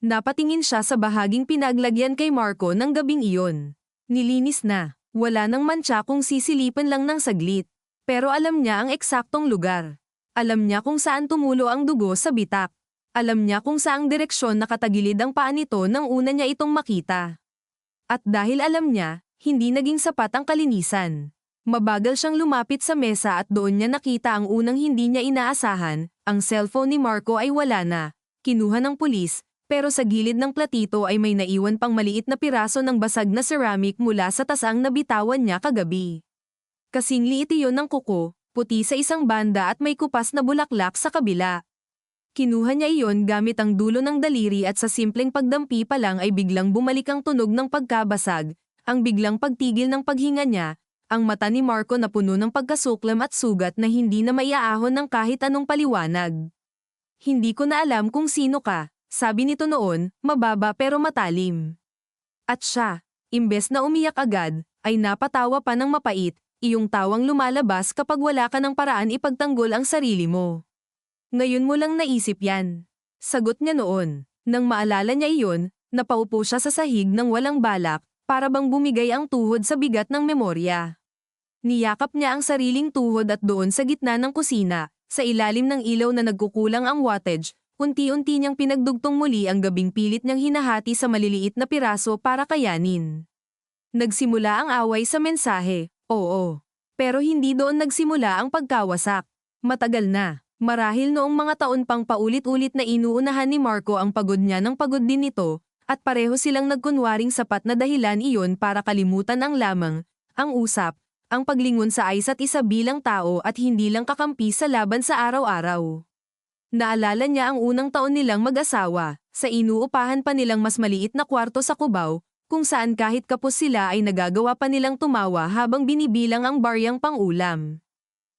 Napatingin siya sa bahaging pinaglagyan kay Marco ng gabing iyon. Nilinis na, wala nang mantsa kung sisilipan lang ng saglit. Pero alam niya ang eksaktong lugar. Alam niya kung saan tumulo ang dugo sa bitak. Alam niya kung saang direksyon nakatagilid ang paa nito nang una niya itong makita. At dahil alam niya, hindi naging sapat ang kalinisan. Mabagal siyang lumapit sa mesa at doon niya nakita ang unang hindi niya inaasahan, ang cellphone ni Marco ay wala na. Kinuha ng pulis, pero sa gilid ng platito ay may naiwan pang maliit na piraso ng basag na ceramic mula sa tasang nabitawan niya kagabi. Kasing liit iyon ng kuko, puti sa isang banda at may kupas na bulaklak sa kabila. Kinuha niya iyon gamit ang dulo ng daliri at sa simpleng pagdampi pa lang ay biglang bumalik ang tunog ng pagkabasag, ang biglang pagtigil ng paghinga niya, ang mata ni Marco na puno ng pagkasuklam at sugat na hindi na maiaahon ng kahit anong paliwanag. Hindi ko na alam kung sino ka, sabi nito noon, mababa pero matalim. At siya, imbes na umiyak agad, ay napatawa pa ng mapait. Iyong tawang lumalabas kapag wala ka ng paraan ipagtanggol ang sarili mo. Ngayon mo lang naisip yan. Sagot niya noon. Nang maalala niya iyon, napaupo siya sa sahig ng walang balak, para bang bumigay ang tuhod sa bigat ng memorya. Niyakap niya ang sariling tuhod at doon sa gitna ng kusina, sa ilalim ng ilaw na nagkukulang ang wattage, unti-unti niyang pinagdugtong muli ang gabing pilit niyang hinahati sa maliliit na piraso para kayanin. Nagsimula ang away sa mensahe. Oo. Pero hindi doon nagsimula ang pagkawasak. Matagal na. Marahil noong mga taon pang paulit-ulit na inuunahan ni Marco ang pagod niya ng pagod din nito, at pareho silang nagkunwaring sapat na dahilan iyon para kalimutan ang lamang, ang usap, ang paglingon sa isa't isa bilang tao at hindi lang kakampi sa laban sa araw-araw. Naalala niya ang unang taon nilang mag-asawa, sa inuupahan pa nilang mas maliit na kwarto sa Cubao, kung saan kahit kapos sila ay nagagawa pa nilang tumawa habang binibilang ang baryang pang-ulam.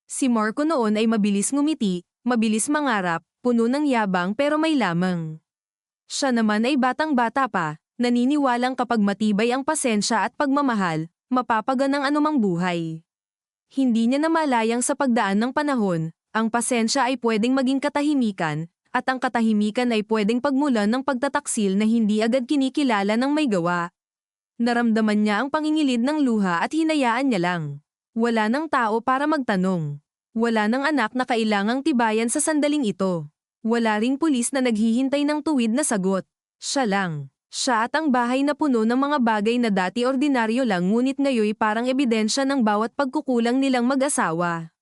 Si Marco noon ay mabilis ngumiti, mabilis mangarap, puno ng yabang pero may lamang. Siya naman ay batang-bata pa, naniniwalang kapag matibay ang pasensya at pagmamahal, mapapagan ang anumang buhay. Hindi niya namalayang sa pagdaan ng panahon, ang pasensya ay pwedeng maging katahimikan, at ang katahimikan ay pwedeng pagmulan ng pagtataksil na hindi agad kinikilala ng may gawa. Naramdaman niya ang pangingilid ng luha at hinayaan niya lang. Wala nang tao para magtanong. Wala nang anak na kailangang tibayan sa sandaling ito. Wala ring pulis na naghihintay ng tuwid na sagot. Siya lang. Siya at ang bahay na puno ng mga bagay na dati ordinaryo lang ngunit ngayoy parang ebidensya ng bawat pagkukulang nilang mag-asawa.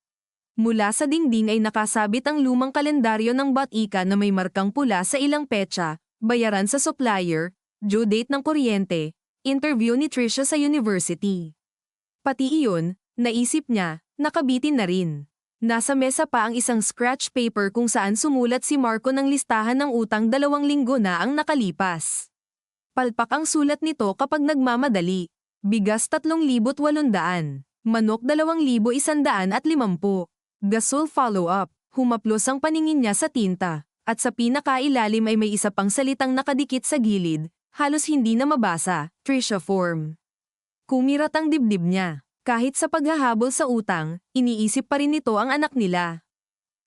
Mula sa dingding ay nakasabit ang lumang kalendaryo ng Batika na may markang pula sa ilang petsa, bayaran sa supplier, due date ng kuryente, interview ni Trisha sa university. Pati iyon, naisip niya, nakabitin na rin. Nasa mesa pa ang isang scratch paper kung saan sumulat si Marco ng listahan ng utang 2 linggo na ang nakalipas. Palpak ang sulat nito kapag nagmamadali. Bigas 3,800, manok 2,150, gasol follow-up, Humaplos ang paningin niya sa tinta, at sa pinakailalim ay may isa pang salitang nakadikit sa gilid, halos hindi na mabasa, Trisha form. Kumirat ang dibdib niya. Kahit sa paghahabol sa utang, iniisip pa rin nito ang anak nila.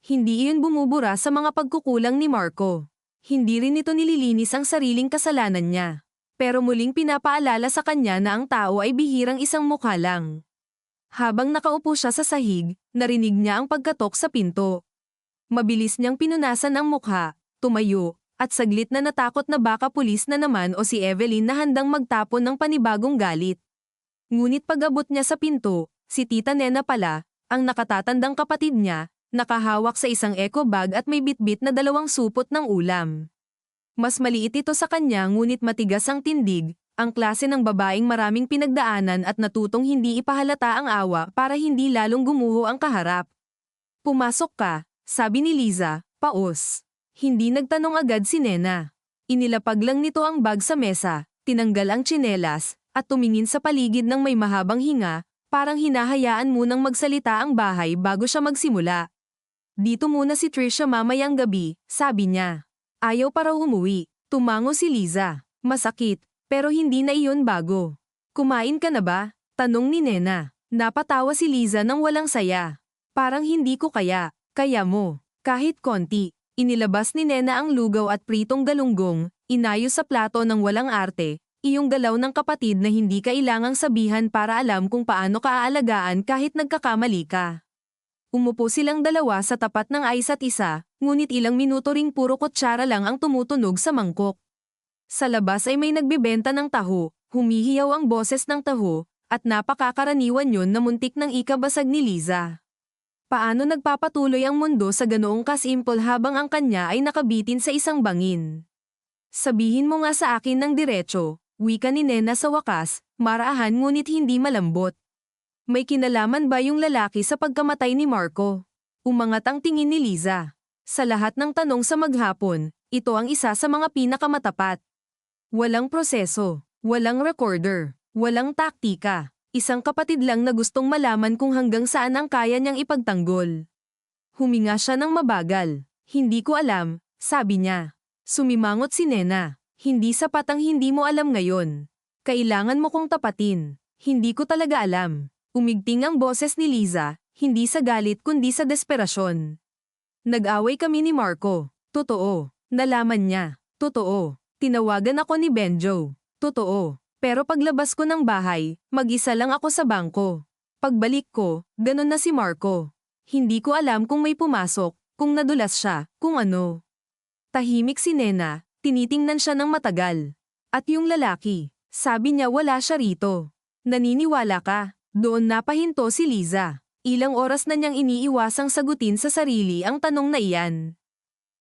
Hindi iyon bumubura sa mga pagkukulang ni Marco. Hindi rin nito nililinis ang sariling kasalanan niya. Pero muling pinapaalala sa kanya na ang tao ay bihirang isang mukha lang. Habang nakaupo siya sa sahig, narinig niya ang pagkatok sa pinto. Mabilis niyang pinunasan ang mukha, tumayo, at saglit na natakot na baka pulis na naman o si Evelyn na handang magtapon ng panibagong galit. Ngunit pag-abot niya sa pinto, si Tita Nena pala, ang nakatatandang kapatid niya, nakahawak sa isang eco bag at may bitbit na 2 supot ng ulam. Mas maliit ito sa kanya ngunit matigas ang tindig, ang klase ng babaeng maraming pinagdaanan at natutong hindi ipahalata ang awa para hindi lalong gumuho ang kaharap. "Pumasok ka," sabi ni Liza, paos. Hindi nagtanong agad si Nena. Inilapag lang nito ang bag sa mesa, tinanggal ang tsinelas, at tumingin sa paligid ng may mahabang hinga, parang hinahayaan munang magsalita ang bahay bago siya magsimula. "Dito muna si Trisha mamayang gabi," sabi niya. Ayaw pa raw umuwi. Tumango si Liza. "Masakit, pero hindi na iyon bago." "Kumain ka na ba?" tanong ni Nena. Napatawa si Liza nang walang saya. "Parang hindi ko kaya." "Kaya mo. Kahit konti." Inilabas ni Nena ang lugaw at pritong galunggong, inayos sa plato ng walang arte, iyong galaw ng kapatid na hindi kailangang sabihan para alam kung paano ka aalagaan kahit nagkakamali ka. Umupo silang dalawa sa tapat ng isa't isa, ngunit ilang minuto ring puro kutsara lang ang tumutunog sa mangkok. Sa labas ay may nagbebenta ng taho, humihiyaw ang boses ng taho, at napakakaraniwan yun na muntik ng ikabasag ni Liza. Paano nagpapatuloy ang mundo sa ganoong kasimple habang ang kanya ay nakabitin sa isang bangin? "Sabihin mo nga sa akin ng diretso," wika ni Nena sa wakas, maraahan ngunit hindi malambot. "May kinalaman ba yung lalaki sa pagkamatay ni Marco?" Umangat ang tingin ni Liza. Sa lahat ng tanong sa maghapon, ito ang isa sa mga pinakamatapat. Walang proseso, walang recorder, walang taktika. Isang kapatid lang na gustong malaman kung hanggang saan ang kaya niyang ipagtanggol. Huminga siya ng mabagal. "Hindi ko alam," sabi niya. Sumimangot si Nena. "Hindi sapat ang hindi mo alam ngayon. Kailangan mo kong tapatin." "Hindi ko talaga alam." Umigting ang boses ni Liza, hindi sa galit kundi sa desperasyon. "Nag-away kami ni Marco." "Totoo." "Nalaman niya." "Totoo." "Tinawagan ako ni Benjo." "Totoo." "Pero paglabas ko ng bahay, mag-isa lang ako sa bangko. Pagbalik ko, ganun na si Marco. Hindi ko alam kung may pumasok, kung nadulas siya, kung ano." Tahimik si Nena, tinitingnan siya ng matagal. "At yung lalaki?" Sabi niya wala siya rito. "Naniniwala ka?" Doon napahinto si Liza. Ilang oras na niyang iniiwasang sagutin sa sarili ang tanong na iyan.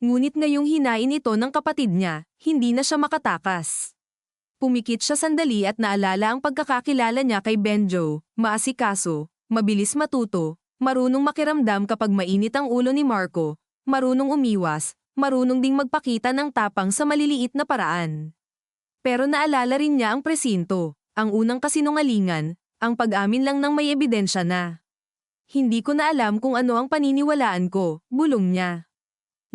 Ngunit ngayong hinain ito ng kapatid niya, hindi na siya makatakas. Pumikit siya sandali at naalala ang pagkakakilala niya kay Benjo, maasikaso, mabilis matuto, marunong makiramdam kapag mainit ang ulo ni Marco, marunong umiwas, marunong ding magpakita ng tapang sa maliliit na paraan. Pero naalala rin niya ang presinto, ang unang kasinungalingan, ang pag-amin lang ng may ebidensya na. "Hindi ko na alam kung ano ang paniniwalaan ko," bulong niya.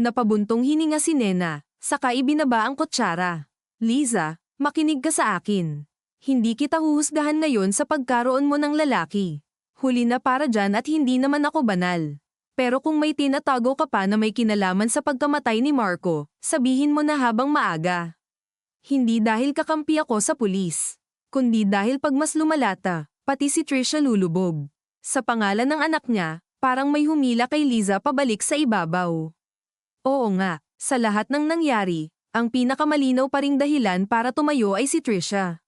Napabuntong hininga si Nena, saka ibinaba ang kutsara. "Liza, makinig ka sa akin. Hindi kita huhusgahan ngayon sa pagkaroon mo ng lalaki. Huli na para dyan at hindi naman ako banal. Pero kung may tinatago ka pa na may kinalaman sa pagkamatay ni Marco, sabihin mo na habang maaga. Hindi dahil kakampi ako sa pulis, kundi dahil pag mas lumalata, pati si Trisha lulubog." Sa pangalan ng anak niya, parang may humila kay Liza pabalik sa ibabaw. Oo nga, sa lahat ng nangyari, ang pinakamalinaw pa ring dahilan para tumayo ay si Trisha.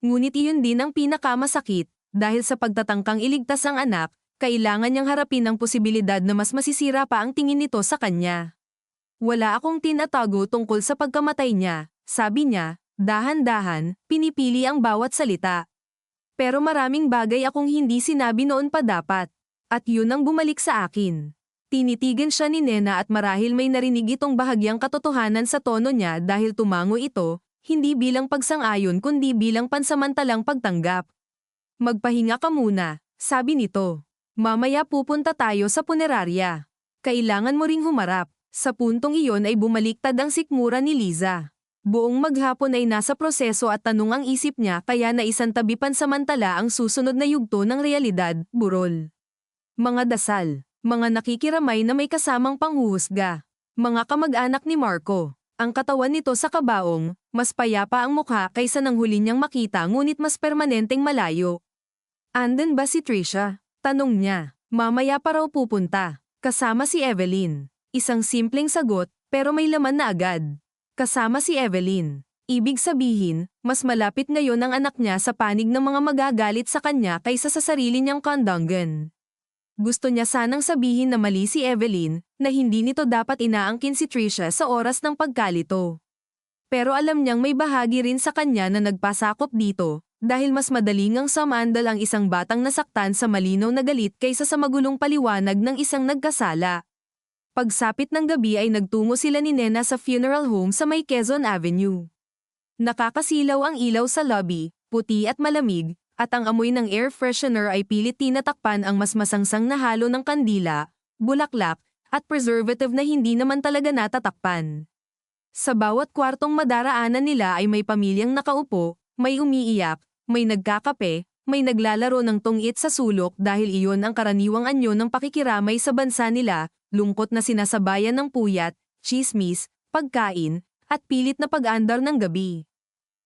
Ngunit iyon din ang pinakamasakit, dahil sa pagtatangkang iligtas ang anak, kailangan niyang harapin ang posibilidad na mas masisira pa ang tingin nito sa kanya. "Wala akong tinatago tungkol sa pagkamatay niya," sabi niya, dahan-dahan, pinipili ang bawat salita. "Pero maraming bagay akong hindi sinabi noon pa dapat. At yun ang bumalik sa akin." Tinitigan siya ni Nena at marahil may narinig itong bahagyang katotohanan sa tono niya dahil tumango ito, hindi bilang pagsang-ayon kundi bilang pansamantalang pagtanggap. "Magpahinga ka muna," sabi nito. "Mamaya pupunta tayo sa punerarya. Kailangan mo ring humarap. Sa puntong iyon ay bumaliktad ang sikmura ni Liza. Buong maghapon ay nasa proseso at tanong ang isip niya kaya naisantabi pansamantala ang susunod na yugto ng realidad, burol. Mga dasal, mga nakikiramay na may kasamang panghuhusga. Mga kamag-anak ni Marco. Ang katawan nito sa kabaong, mas payapa ang mukha kaysa nang huli niyang makita ngunit mas permanenteng malayo. Andan ba si Trisha? Tanong niya. Mamaya pa raw pupunta. Kasama si Evelyn. Isang simpleng sagot, pero may laman na agad. Kasama si Evelyn. Ibig sabihin, mas malapit ngayon ang anak niya sa panig ng mga magagalit sa kanya kaysa sa sarili niyang kandanggan. Gusto niya sanang sabihin na mali si Evelyn, na hindi nito dapat inaangkin si Trisha sa oras ng pagkalito. Pero alam niyang may bahagi rin sa kanya na nagpasakop dito, dahil mas madaling ang samandal ang isang batang nasaktan sa malinaw na galit kaysa sa magulong paliwanag ng isang nagkasala. Pagsapit ng gabi ay nagtungo sila ni Nena sa funeral home sa may Quezon Avenue. Nakakasilaw ang ilaw sa lobby, puti at malamig, at ang amoy ng air freshener ay pilit tinatakpan ang mas masangsang na halo ng kandila, bulaklak, at preservative na hindi naman talaga natatakpan. Sa bawat kwartong madaraanan nila ay may pamilyang nakaupo, may umiiyak, may nagkakape, may naglalaro ng tungit sa sulok dahil iyon ang karaniwang anyo ng pakikiramay sa bansa nila, lungkot na sinasabayan ng puyat, chismis, pagkain, at pilit na pag-andar ng gabi.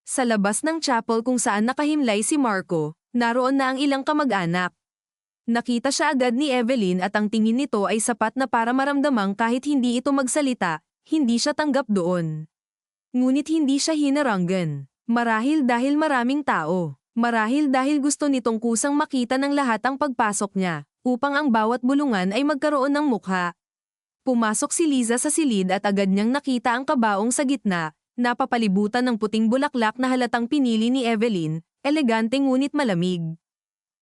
Sa labas ng chapel kung saan nakahimlay si Marco, naroon na ang ilang kamag-anak. Nakita siya agad ni Evelyn at ang tingin nito ay sapat na para maramdamang kahit hindi ito magsalita, hindi siya tanggap doon. Ngunit hindi siya hinaranggan. Marahil dahil maraming tao. Marahil dahil gusto nitong kusang makita ng lahat ang pagpasok niya, upang ang bawat bulungan ay magkaroon ng mukha. Pumasok si Liza sa silid at agad niyang nakita ang kabaong sa gitna, napapalibutan ng puting bulaklak na halatang pinili ni Evelyn, elegante ngunit malamig.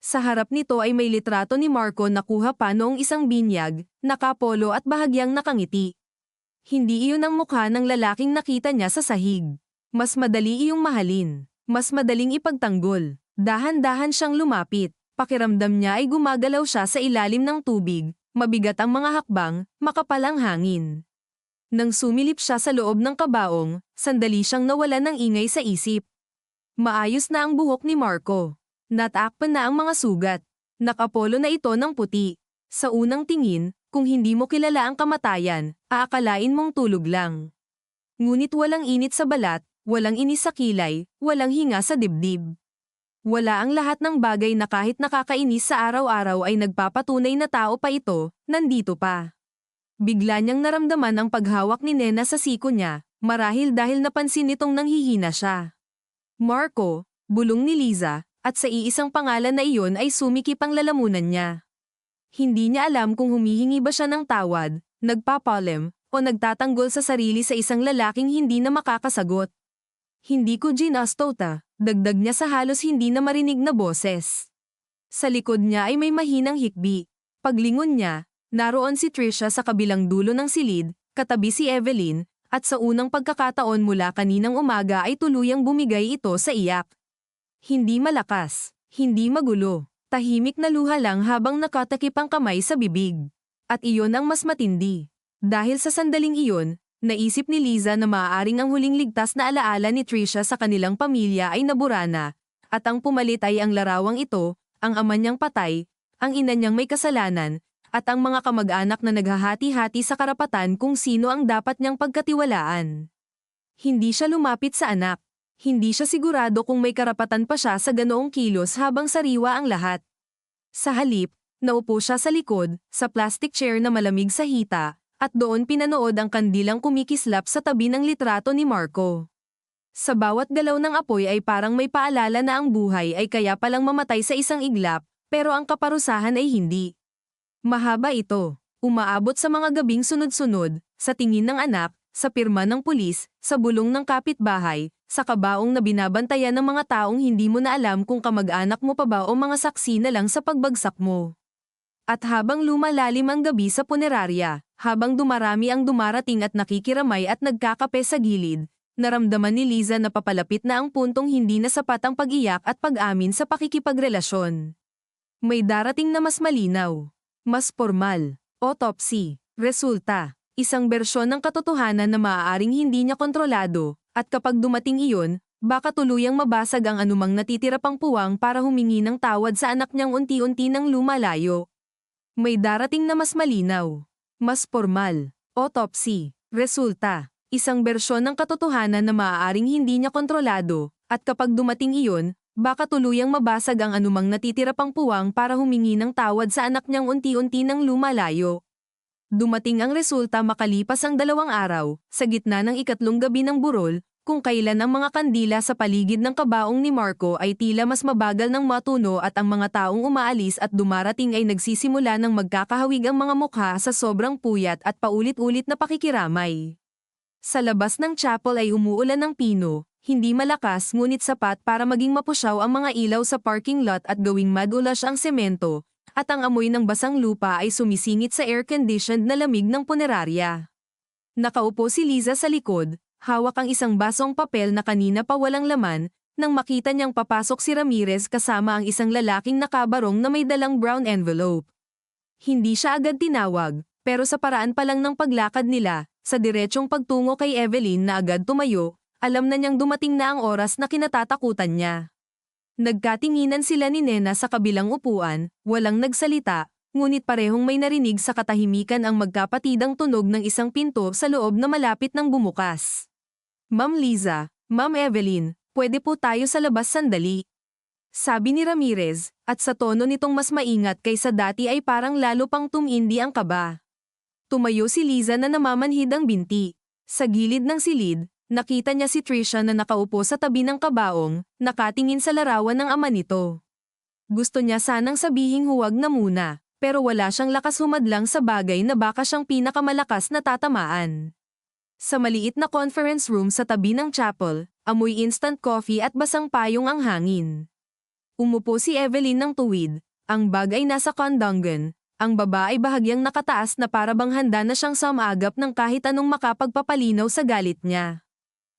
Sa harap nito ay may litrato ni Marco na kuha pa noong isang binyag, nakapolo at bahagyang nakangiti. Hindi iyon ang mukha ng lalaking nakita niya sa sahig. Mas madali iyong mahalin. Mas madaling ipagtanggol. Dahan-dahan siyang lumapit. Pakiramdam niya ay gumagalaw siya sa ilalim ng tubig. Mabigat ang mga hakbang, makapal ang hangin. Nang sumilip siya sa loob ng kabaong, sandali siyang nawalan ng ingay sa isip. Maayos na ang buhok ni Marco. Natakpan na ang mga sugat. Nakapolo na ito ng puti. Sa unang tingin, kung hindi mo kilala ang kamatayan, aakalain mong tulog lang. Ngunit walang init sa balat, walang inis sa kilay, walang hinga sa dibdib. Wala ang lahat ng bagay na kahit nakakainis sa araw-araw ay nagpapatunay na tao pa ito, nandito pa. Bigla niyang naramdaman ang paghawak ni Nena sa siko niya, marahil dahil napansin nitong nanghihina siya. Marco, bulong ni Liza, at sa iisang pangalan na iyon ay sumikip ang lalamunan niya. Hindi niya alam kung humihingi ba siya ng tawad, nagpapalem, o nagtatanggol sa sarili sa isang lalaking hindi na makakasagot. Hindi ko ginastota, dagdag niya sa halos hindi na marinig na boses. Sa likod niya ay may mahinang hikbi. Paglingon niya, naroon si Trisha sa kabilang dulo ng silid, katabi si Evelyn, at sa unang pagkakataon mula kaninang umaga ay tuluyang bumigay ito sa iyak. Hindi malakas, hindi magulo, tahimik na luha lang habang nakatakip ang kamay sa bibig. At iyon ang mas matindi. Dahil sa sandaling iyon, naisip ni Liza na maaaring ang huling ligtas na alaala ni Trisha sa kanilang pamilya ay nabura na, at ang pumalit ay ang larawang ito, ang ama niyang patay, ang ina niyang may kasalanan, at ang mga kamag-anak na naghahati-hati sa karapatan kung sino ang dapat niyang pagkatiwalaan. Hindi siya lumapit sa anak. Hindi siya sigurado kung may karapatan pa siya sa ganoong kilos habang sariwa ang lahat. Sa halip, naupo siya sa likod, sa plastic chair na malamig sa hita, at doon pinanood ang kandilang kumikislap sa tabi ng litrato ni Marco. Sa bawat galaw ng apoy ay parang may paalala na ang buhay ay kaya palang mamatay sa isang iglap, pero ang kaparusahan ay hindi. Mahaba ito. Umaabot sa mga gabing sunod-sunod, sa tingin ng anak, sa pirma ng pulis, sa bulong ng kapitbahay, sa kabaong na binabantayan ng mga taong hindi mo na alam kung kamag-anak mo pa ba o mga saksi na lang sa pagbagsak mo. At habang lumalalim ang gabi sa punerarya, habang dumarami ang dumarating at nakikiramay at nagkakape sa gilid, naramdaman ni Liza na papalapit na ang puntong hindi na sapat ang pag-iyak at pag-amin sa pakikipagrelasyon. May darating na mas malinaw, mas formal, autopsy. Resulta, isang bersyon ng katotohanan na maaaring hindi niya kontrolado, at kapag dumating iyon, baka tuluyang mabasag ang anumang natitira pang puwang para humingi ng tawad sa anak niyang unti-unti nang lumalayo. May darating na mas malinaw, mas formal, autopsy. Resulta, isang bersyon ng katotohanan na maaaring hindi niya kontrolado, at kapag dumating iyon, baka tuluyang mabasag ang anumang natitira pang puwang para humingi ng tawad sa anak niyang unti-unti nang lumalayo. Dumating ang resulta makalipas ang 2 araw, sa gitna ng ikatlong gabi ng burol, kung kailan ang mga kandila sa paligid ng kabaong ni Marco ay tila mas mabagal ng matuno at ang mga taong umaalis at dumarating ay nagsisimula ng magkakahawig ang mga mukha sa sobrang puyat at paulit-ulit na pakikiramay. Sa labas ng chapel ay umuulan ng pino, hindi malakas ngunit sapat para maging mapusyaw ang mga ilaw sa parking lot at gawing madulas ang semento, at ang amoy ng basang lupa ay sumisingit sa air-conditioned na lamig ng punerarya. Nakaupo si Liza sa likod, hawak ang isang basong papel na kanina pa walang laman, nang makita niyang papasok si Ramirez kasama ang isang lalaking nakabarong na may dalang brown envelope. Hindi siya agad tinawag, pero sa paraan pa lang ng paglakad nila, sa diretsong pagtungo kay Evelyn na agad tumayo, alam na niyang dumating na ang oras na kinatatakutan niya. Nagkatinginan sila ni Nena sa kabilang upuan, walang nagsalita, ngunit parehong may narinig sa katahimikan ang magkapatidang tunog ng isang pinto sa loob na malapit nang bumukas. Ma'am Liza, Ma'am Evelyn, pwede po tayo sa labas sandali. Sabi ni Ramirez, at sa tono nitong mas maingat kaysa dati ay parang lalo pang tumindi ang kaba. Tumayo si Liza na namamanhid ang binti. Sa gilid ng silid, nakita niya si Trisha na nakaupo sa tabi ng kabaong, nakatingin sa larawan ng ama nito. Gusto niya sanang sabihing huwag na muna, pero wala siyang lakas humadlang sa bagay na baka siyang pinakamalakas na tatamaan. Sa maliit na conference room sa tabi ng chapel, amoy instant coffee at basang payong ang hangin. Umupo si Evelyn ng tuwid, ang bag ay nasa kondongan, ang baba ay bahagyang nakataas na para bang handa na siyang sumagap ng kahit anong makapagpapalinaw sa galit niya.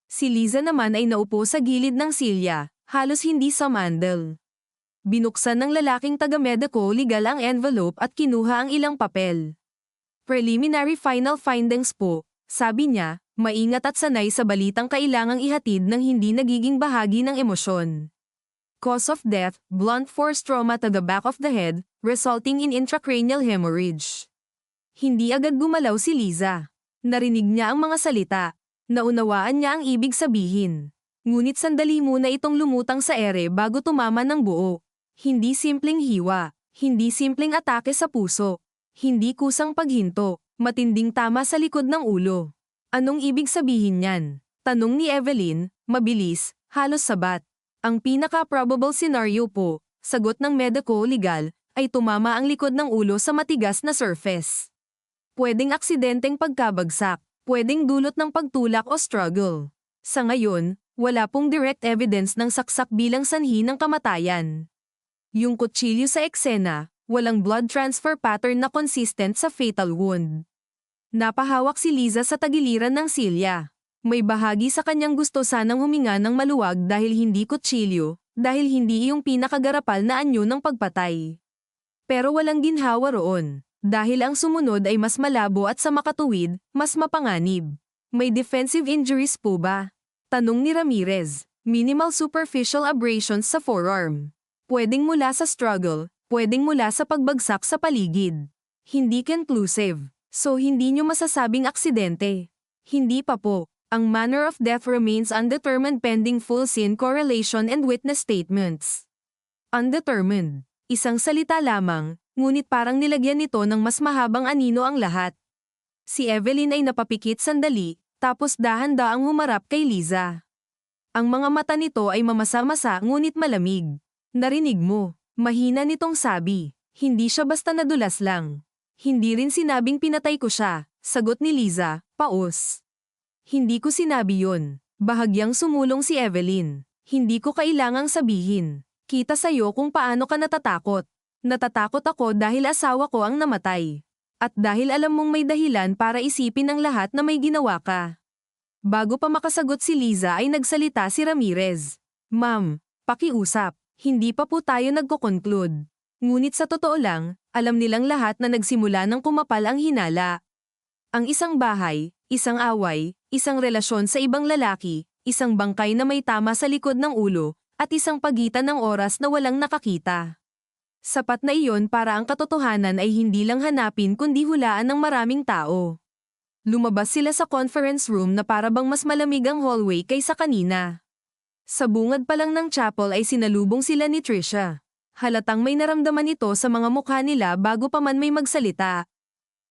Si Liza naman ay naupo sa gilid ng silya, halos hindi sumandal. Binuksan ng lalaking taga-medico legal ang envelope at kinuha ang ilang papel. Preliminary final findings po, sabi niya, maingat at sanay sa balitang kailangang ihatid ng hindi nagiging bahagi ng emosyon. Cause of death, blunt force trauma to the back of the head, resulting in intracranial hemorrhage. Hindi agad gumalaw si Liza. Narinig niya ang mga salita. Naunawaan niya ang ibig sabihin. Ngunit sandali muna itong lumutang sa ere bago tumama ng buo. Hindi simpleng hiwa, hindi simpleng atake sa puso, hindi kusang paghinto, matinding tama sa likod ng ulo. Anong ibig sabihin niyan? Tanong ni Evelyn, mabilis, halos sabat. Ang pinaka-probable scenario po, sagot ng medico legal, ay tumama ang likod ng ulo sa matigas na surface. Pwedeng aksidenteng pagkabagsak. Pwedeng dulot ng pagtulak o struggle. Sa ngayon, wala pong direct evidence ng saksak bilang sanhi ng kamatayan. Yung kutsilyo sa eksena, walang blood transfer pattern na consistent sa fatal wound. Napahawak si Liza sa tagiliran ng silya. May bahagi sa kanyang gusto sanang huminga ng maluwag dahil hindi kutsilyo, dahil hindi iyong pinakagarapal na anyo ng pagpatay. Pero walang ginhawa roon. Dahil ang sumunod ay mas malabo at sa makatuwid, mas mapanganib. May defensive injuries po ba? Tanong ni Ramirez. Minimal superficial abrasions sa forearm. Pwedeng mula sa struggle, pwedeng mula sa pagbagsak sa paligid. Hindi conclusive, so hindi nyo masasabing aksidente. Hindi pa po. Ang manner of death remains undetermined pending full scene correlation and witness statements. Undetermined. Isang salita lamang, ngunit parang nilagyan nito ng mas mahabang anino ang lahat. Si Evelyn ay napapikit sandali, tapos dahan-daang humarap kay Liza. Ang mga mata nito ay mamasa-masa ngunit malamig. Narinig mo, mahina nitong sabi. Hindi siya basta nadulas lang. Hindi rin sinabing pinatay ko siya, sagot ni Liza, paos. Hindi ko sinabi yon. Bahagyang sumulong si Evelyn. Hindi ko kailangang sabihin. Kita sa'yo kung paano ka natatakot. Natatakot ako dahil asawa ko ang namatay. At dahil alam mong may dahilan para isipin ang lahat na may ginawa ka. Bago pa makasagot si Liza ay nagsalita si Ramirez. Ma'am, pakiusap. Hindi pa po tayo nagko-conclude. Ngunit sa totoo lang, alam nilang lahat na nagsimula ng kumapal ang hinala. Ang isang bahay, isang away, isang relasyon sa ibang lalaki, isang bangkay na may tama sa likod ng ulo, at isang pagitan ng oras na walang nakakita. Sapat na iyon para ang katotohanan ay hindi lang hanapin kundi hulaan ng maraming tao. Lumabas sila sa conference room na para bang mas malamig ang hallway kaysa kanina. Sa bungad pa lang ng chapel ay sinalubong sila ni Trisha. Halatang may naramdaman ito sa mga mukha nila bago pa man may magsalita.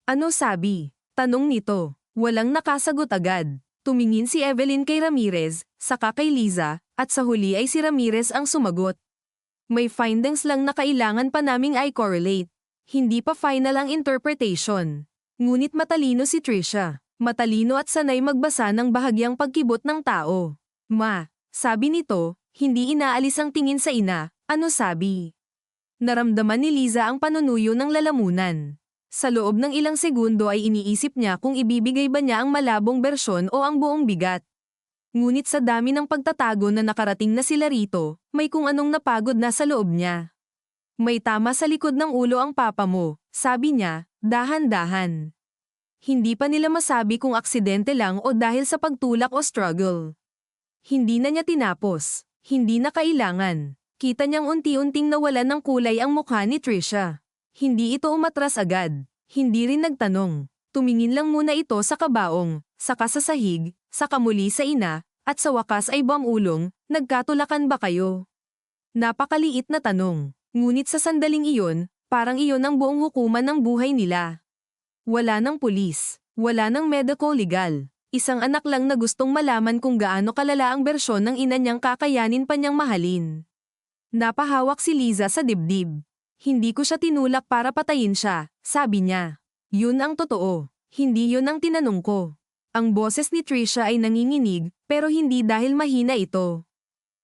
Ano sabi? Tanong nito. Walang nakasagot agad. Tumingin si Evelyn kay Ramirez, saka kay Liza, at sa huli ay si Ramirez ang sumagot. May findings lang na kailangan pa naming i-correlate. Hindi pa final ang interpretation. Ngunit matalino si Trisha. Matalino at sanay magbasa ng bahagyang pagkibot ng tao. Ma, sabi nito, hindi inaalis ang tingin sa ina. Ano sabi? Naramdaman ni Liza ang panunuyo ng lalamunan. Sa loob ng ilang segundo ay iniisip niya kung ibibigay ba niya ang malabong bersyon o ang buong bigat. Ngunit sa dami ng pagtatago na nakarating na sila rito, may kung anong napagod na sa loob niya. May tama sa likod ng ulo ang papa mo, sabi niya, dahan-dahan. Hindi pa nila masabi kung aksidente lang o dahil sa pagtulak o struggle. Hindi na niya tinapos. Hindi na kailangan. Kita niyang unti-unting nawalan ng kulay ang mukha ni Trisha. Hindi ito umatras agad. Hindi rin nagtanong. Tumingin lang muna ito sa kabaong, saka sa sahig, saka muli sa ina, at sa wakas ay bumulong, nagkatulakan ba kayo? Napakaliit na tanong. Ngunit sa sandaling iyon, parang iyon ang buong hukuman ng buhay nila. Wala ng pulis. Wala ng medical legal. Isang anak lang na gustong malaman kung gaano kalala ang bersyon ng ina niyang kakayanin pa niyang mahalin. Napahawak si Liza sa dibdib. Hindi ko siya tinulak para patayin siya, sabi niya. Yun ang totoo. Hindi yun ang tinanong ko. Ang boses ni Trisha ay nanginginig, pero hindi dahil mahina ito.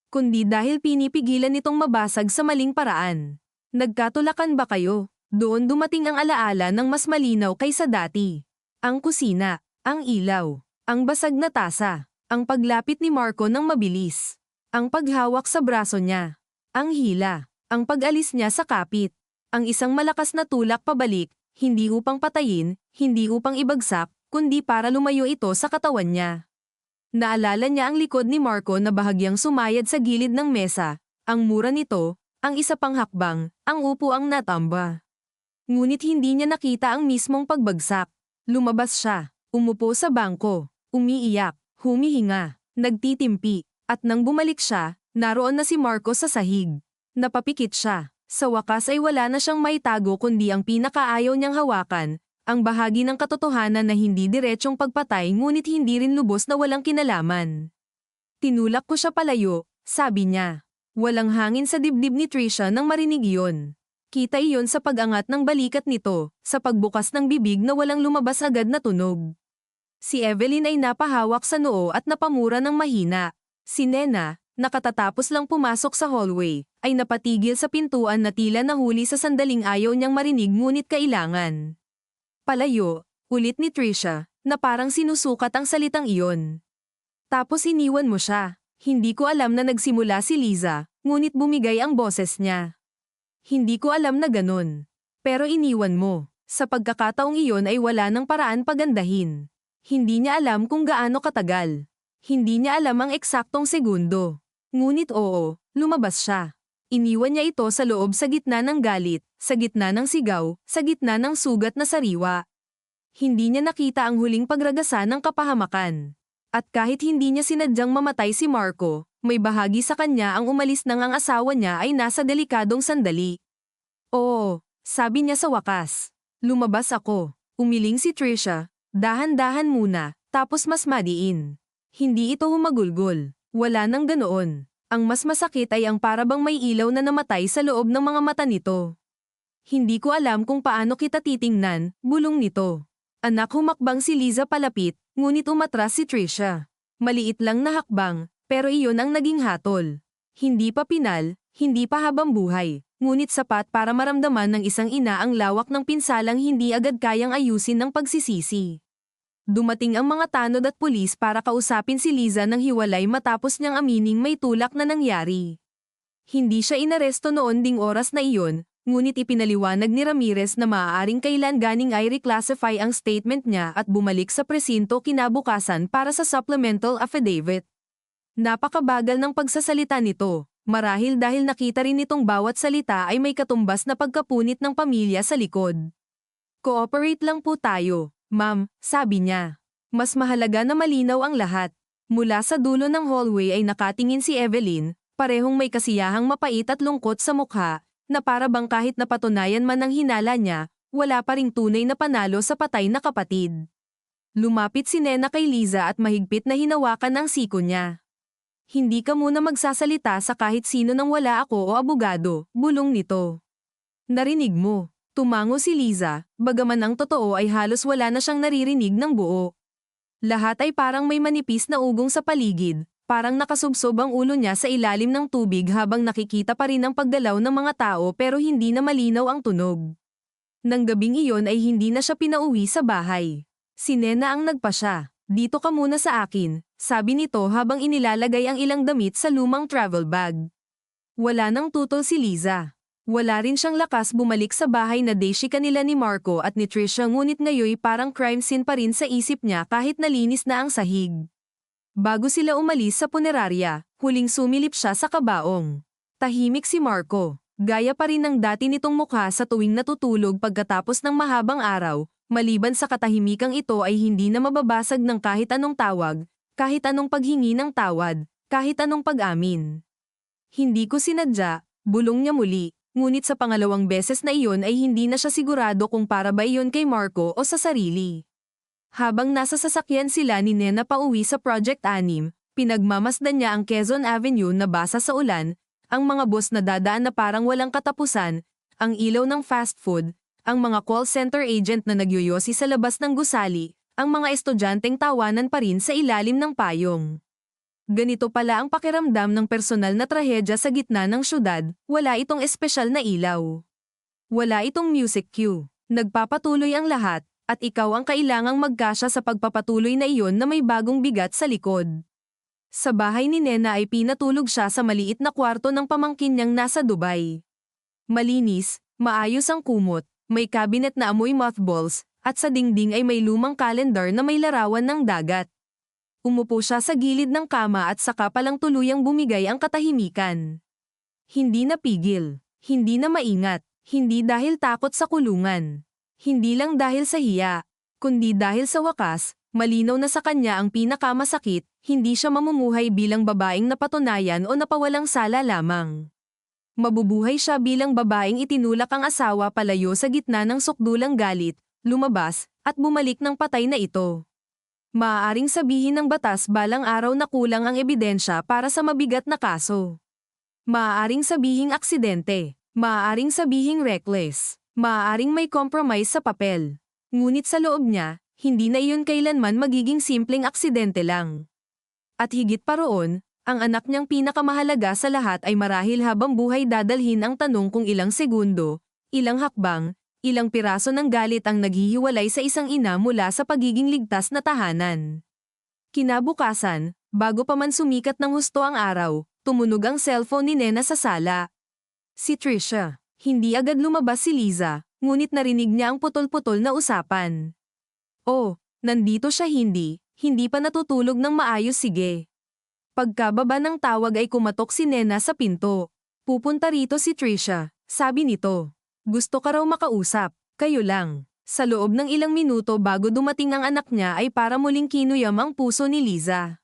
Kundi dahil pinipigilan itong mabasag sa maling paraan. Nagkatulakan ba kayo? Doon dumating ang alaala ng mas malinaw kaysa dati. Ang kusina, ang ilaw, ang basag na tasa, ang paglapit ni Marco ng mabilis, ang paghawak sa braso niya, ang hila. Ang pag-alis niya sa kapit, ang isang malakas na tulak pabalik, hindi upang patayin, hindi upang ibagsak, kundi para lumayo ito sa katawan niya. Naalala niya ang likod ni Marco na bahagyang sumayad sa gilid ng mesa, ang mura nito, ang isa pang hakbang, ang upo ang natamba. Ngunit hindi niya nakita ang mismong pagbagsak. Lumabas siya, umupo sa bangko, umiiyak, humihinga, nagtitimpi, at nang bumalik siya, naroon na si Marco sa sahig. Napapikit siya. Sa wakas ay wala na siyang maitago kundi ang pinakaayaw niyang hawakan, ang bahagi ng katotohanan na hindi diretsyong pagpatay ngunit hindi rin lubos na walang kinalaman. Tinulak ko siya palayo, sabi niya. Walang hangin sa dibdib ni Trisha nang marinig iyon. Kita iyon sa pag-angat ng balikat nito, sa pagbukas ng bibig na walang lumabas agad na tunog. Si Evelyn ay napahawak sa noo at napamura ng mahina. Si Nena, nakatatapos lang pumasok sa hallway, ay napatigil sa pintuan na tila nahuli sa sandaling ayaw niyang marinig ngunit kailangan. Palayo, ulit ni Trisha, na parang sinusukat ang salitang iyon. Tapos iniwan mo siya. Hindi ko alam na nagsimula si Liza, ngunit bumigay ang boses niya. Hindi ko alam na ganun. Pero iniwan mo. Sa pagkakataong iyon ay wala ng paraan pagandahin. Hindi niya alam kung gaano katagal. Hindi niya alam ang eksaktong segundo. Ngunit oo, lumabas siya. Iniwan niya ito sa loob sa gitna ng galit, sa gitna ng sigaw, sa gitna ng sugat na sariwa. Hindi niya nakita ang huling pagragasa ng kapahamakan. At kahit hindi niya sinadyang mamatay si Marco, may bahagi sa kanya ang umalis nang ang asawa niya ay nasa delikadong sandali. Oo, sabi niya sa wakas. Lumabas ako. Umiling si Trisha. Dahan-dahan muna, tapos mas madiin. Hindi ito humagulgol. Wala nang ganoon. Ang mas masakit ay ang parabang may ilaw na namatay sa loob ng mga mata nito. Hindi ko alam kung paano kita titingnan, bulong nito. Anak, humakbang si Liza palapit, ngunit umatras si Trisha. Maliit lang na hakbang, pero iyon ang naging hatol. Hindi pa pinal, hindi pa habang buhay, ngunit sapat para maramdaman ng isang ina ang lawak ng pinsalang hindi agad kayang ayusin ng pagsisisi. Dumating ang mga tanod at pulis para kausapin si Liza ng hiwalay matapos niyang amining may tulak na nangyari. Hindi siya inaresto noon ding oras na iyon, Ngunit ipinaliwanag ni Ramirez na maaaring kailan ganing ay reclassify ang statement niya at bumalik sa presinto kinabukasan para sa supplemental affidavit. Napakabagal ng pagsasalita nito, marahil dahil nakita rin nitong bawat salita ay may katumbas na pagkapunit ng pamilya sa likod. Cooperate lang po tayo, ma'am, sabi niya. Mas mahalaga na malinaw ang lahat. Mula sa dulo ng hallway ay nakatingin si Evelyn, parehong may kasiyahang mapait at lungkot sa mukha, na para bang kahit napatunayan man ang hinala niya, wala pa ring tunay na panalo sa patay na kapatid. Lumapit si Nena kay Liza at mahigpit na hinawakan ang siko niya. Hindi ka muna magsasalita sa kahit sino nang wala ako o abogado, bulong nito. Narinig mo. Tumango si Liza, bagaman ang totoo ay halos wala na siyang naririnig ng buo. Lahat ay parang may manipis na ugong sa paligid, parang nakasubsob ang ulo niya sa ilalim ng tubig habang nakikita pa rin ang paggalaw ng mga tao pero hindi na malinaw ang tunog. Nang gabing iyon ay hindi na siya pinauwi sa bahay. Si Nena ang nagpasya. Dito ka muna sa akin, sabi nito habang inilalagay ang ilang damit sa lumang travel bag. Wala nang tutol si Liza. Wala rin siyang lakas bumalik sa bahay na Daisy kanila ni Marco at ni Trisha ngunit ngayoy parang crime scene pa rin sa isip niya kahit nalinis na ang sahig. Bago sila umalis sa punerarya, huling sumilip siya sa kabaong. Tahimik si Marco. Gaya pa rin ng dati nitong mukha sa tuwing natutulog pagkatapos ng mahabang araw, maliban sa katahimikang ito ay hindi na mababasag ng kahit anong tawag, kahit anong paghingi ng tawad, kahit anong pag-amin. Hindi ko sinadya, bulong niya muli. Ngunit sa pangalawang beses na iyon ay hindi na siya sigurado kung para ba iyon kay Marco o sa sarili. Habang nasa sasakyan sila ni Nena pauwi sa Project 6, pinagmamasdan niya ang Quezon Avenue na basa sa ulan, ang mga bus na dadaan na parang walang katapusan, ang ilaw ng fast food, ang mga call center agent na nagyoyosi sa labas ng gusali, ang mga estudyanteng tawanan pa rin sa ilalim ng payong. Ganito pala ang pakiramdam ng personal na trahedya sa gitna ng syudad, wala itong espesyal na ilaw. Wala itong music cue. Nagpapatuloy ang lahat, at ikaw ang kailangang magkasya sa pagpapatuloy na iyon na may bagong bigat sa likod. Sa bahay ni Nena ay pinatulog siya sa maliit na kwarto ng pamangkin niyang nasa Dubai. Malinis, maayos ang kumot, may cabinet na amoy mothballs, at sa dingding ay may lumang calendar na may larawan ng dagat. Umupo siya sa gilid ng kama at saka palang tuluyang bumigay ang katahimikan. Hindi napigil, hindi na maingat, hindi dahil takot sa kulungan. Hindi lang dahil sa hiya, kundi dahil sa wakas, malinaw na sa kanya ang pinakamasakit, hindi siya mamumuhay bilang babaeng napatunayan o napawalang sala lamang. Mabubuhay siya bilang babaeng itinulak ang asawa palayo sa gitna ng sukdulang galit, lumabas, at bumalik ng patay na ito. Maaaring sabihin ng batas balang araw na kulang ang ebidensya para sa mabigat na kaso. Maaaring sabihing aksidente, maaaring sabihing reckless, maaaring may compromise sa papel. Ngunit sa loob niya, hindi na iyon kailanman magiging simpleng aksidente lang. At higit pa roon, ang anak niyang pinakamahalaga sa lahat ay marahil habang buhay dadalhin ang tanong kung ilang segundo, ilang hakbang, ilang piraso ng galit ang naghihiwalay sa isang ina mula sa pagiging ligtas na tahanan. Kinabukasan, bago pa man sumikat ng husto ang araw, tumunog ang cellphone ni Nena sa sala. Si Trisha. Hindi agad lumabas si Liza, ngunit narinig niya ang putol-putol na usapan. Oh, nandito siya hindi pa natutulog ng maayos sige. Pagkababa ng tawag ay kumatok si Nena sa pinto. Pupunta rito si Trisha, sabi nito. Gusto ka raw makausap, kayo lang. Sa loob ng ilang minuto bago dumating ang anak niya ay para muling kinuyam ang puso ni Liza.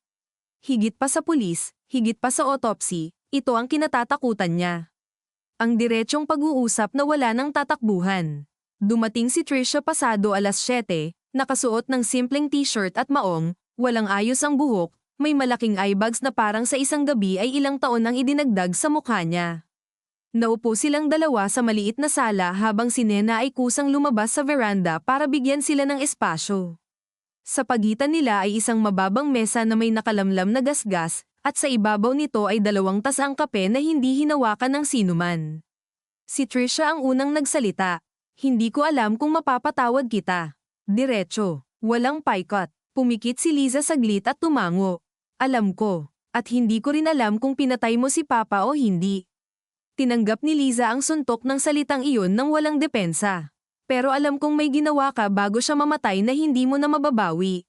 Higit pa sa pulis, higit pa sa autopsy, ito ang kinatatakutan niya. Ang diretsong pag-uusap na wala ng tatakbuhan. Dumating si Trisha pasado alas 7, nakasuot ng simpleng t-shirt at maong, walang ayos ang buhok, may malaking eyebags na parang sa isang gabi ay ilang taon ang idinagdag sa mukha niya. Naupo silang dalawa sa maliit na sala habang si Nena ay kusang lumabas sa veranda para bigyan sila ng espasyo. Sa pagitan nila ay isang mababang mesa na may nakalamlam na gasgas, at sa ibabaw nito ay 2 tasang kape na hindi hinawakan ng sinuman. Si Trisha ang unang nagsalita. Hindi ko alam kung mapapatawad kita. Diretso, walang paikot. Pumikit si Liza saglit at tumango. Alam ko, at hindi ko rin alam kung pinatay mo si Papa o hindi. Tinanggap ni Liza ang suntok ng salitang iyon nang walang depensa. Pero alam kong may ginawa ka bago siya mamatay na hindi mo na mababawi.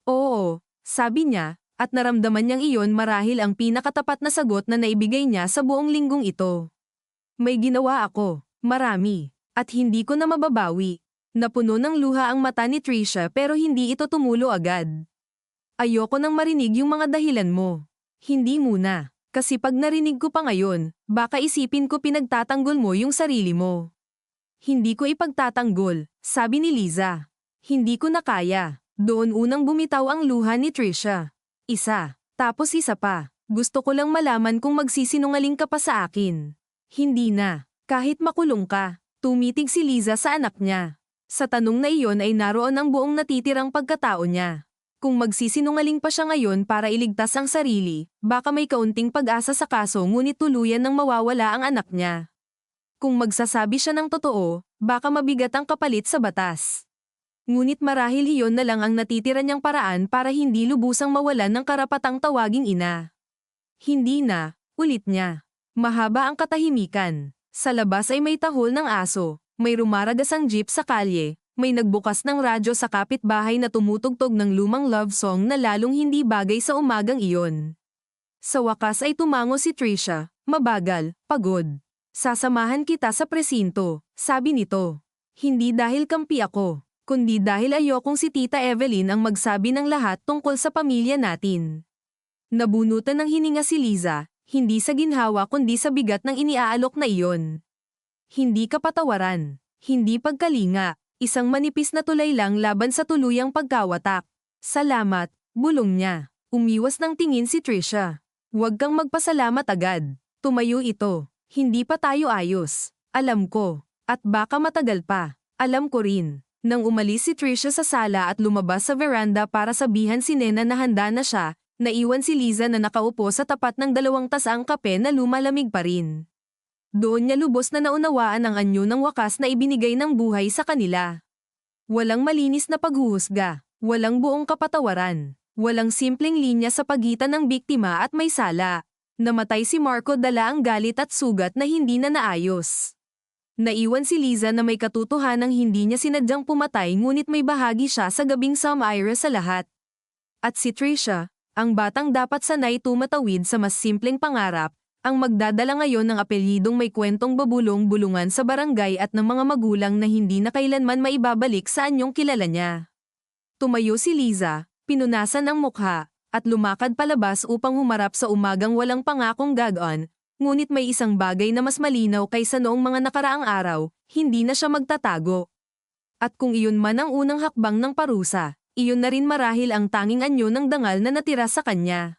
Oo, sabi niya, at naramdaman niyang iyon marahil ang pinakatapat na sagot na naibigay niya sa buong linggong ito. May ginawa ako, marami, at hindi ko na mababawi. Napuno ng luha ang mata ni Trisha pero hindi ito tumulo agad. Ayoko nang marinig yung mga dahilan mo. Hindi muna. Kasi pag narinig ko pa ngayon, baka isipin ko pinagtatanggol mo yung sarili mo. Hindi ko ipagtatanggol, sabi ni Liza. Hindi ko na kaya. Doon unang bumitaw ang luha ni Trisha. Isa, tapos isa pa. Gusto ko lang malaman kung magsisinungaling ka pa sa akin. Hindi na. Kahit makulong ka. Tumitig si Liza sa anak niya. Sa tanong na iyon ay naroon ang buong natitirang pagkatao niya. Kung magsisinungaling pa siya ngayon para iligtas ang sarili, baka may kaunting pag-asa sa kaso ngunit tuluyan nang mawawala ang anak niya. Kung magsasabi siya ng totoo, baka mabigat ang kapalit sa batas. Ngunit marahil iyon na lang ang natitira niyang paraan para hindi lubusang mawalan ng karapatang tawaging ina. Hindi na, ulit niya. Mahaba ang katahimikan. Sa labas ay may tahol ng aso, may rumaragasang jeep sa kalye. May nagbukas ng radyo sa kapitbahay na tumutugtog ng lumang love song na lalong hindi bagay sa umagang iyon. Sa wakas ay tumango si Trisha, mabagal, pagod. Sasamahan kita sa presinto, sabi nito. Hindi dahil kampi ako, kundi dahil ayokong si Tita Evelyn ang magsabi ng lahat tungkol sa pamilya natin. Nabunutan ng hininga si Liza, hindi sa ginhawa kundi sa bigat ng iniaalok na iyon. Hindi kapatawaran, hindi pagkalinga. Isang manipis na tulay lang laban sa tuluyang pagkawatak. Salamat, bulong niya. Umiwas ng tingin si Trisha. Huwag kang magpasalamat agad. Tumayo ito. Hindi pa tayo ayos. Alam ko. At baka matagal pa. Alam ko rin. Nang umalis si Trisha sa sala at lumabas sa veranda para sabihan si Nena na handa na siya, naiwan si Liza na nakaupo sa tapat ng 2 tasang kape na lumalamig pa rin. Doon niya lubos na naunawaan ang anyo ng wakas na ibinigay ng buhay sa kanila. Walang malinis na paghuhusga, walang buong kapatawaran, walang simpleng linya sa pagitan ng biktima at may sala. Namatay si Marco dala ang galit at sugat na hindi na naayos. Naiwan si Liza na may katotohanang hindi niya sinadyang pumatay ngunit may bahagi siya sa gabing Samira sa lahat. At si Trisha, ang batang dapat sanay tumatawid sa mas simpleng pangarap, ang magdadala ngayon ng apelyidong may kwentong babulong-bulungan sa barangay at ng mga magulang na hindi na kailanman maibabalik sa anyong kilala niya. Tumayo si Liza, pinunasan ang mukha, at lumakad palabas upang humarap sa umagang walang pangakong gag-on, ngunit may isang bagay na mas malinaw kaysa noong mga nakaraang araw, hindi na siya magtatago. At kung iyon man ang unang hakbang ng parusa, iyon na rin marahil ang tanging anyo ng dangal na natira sa kanya.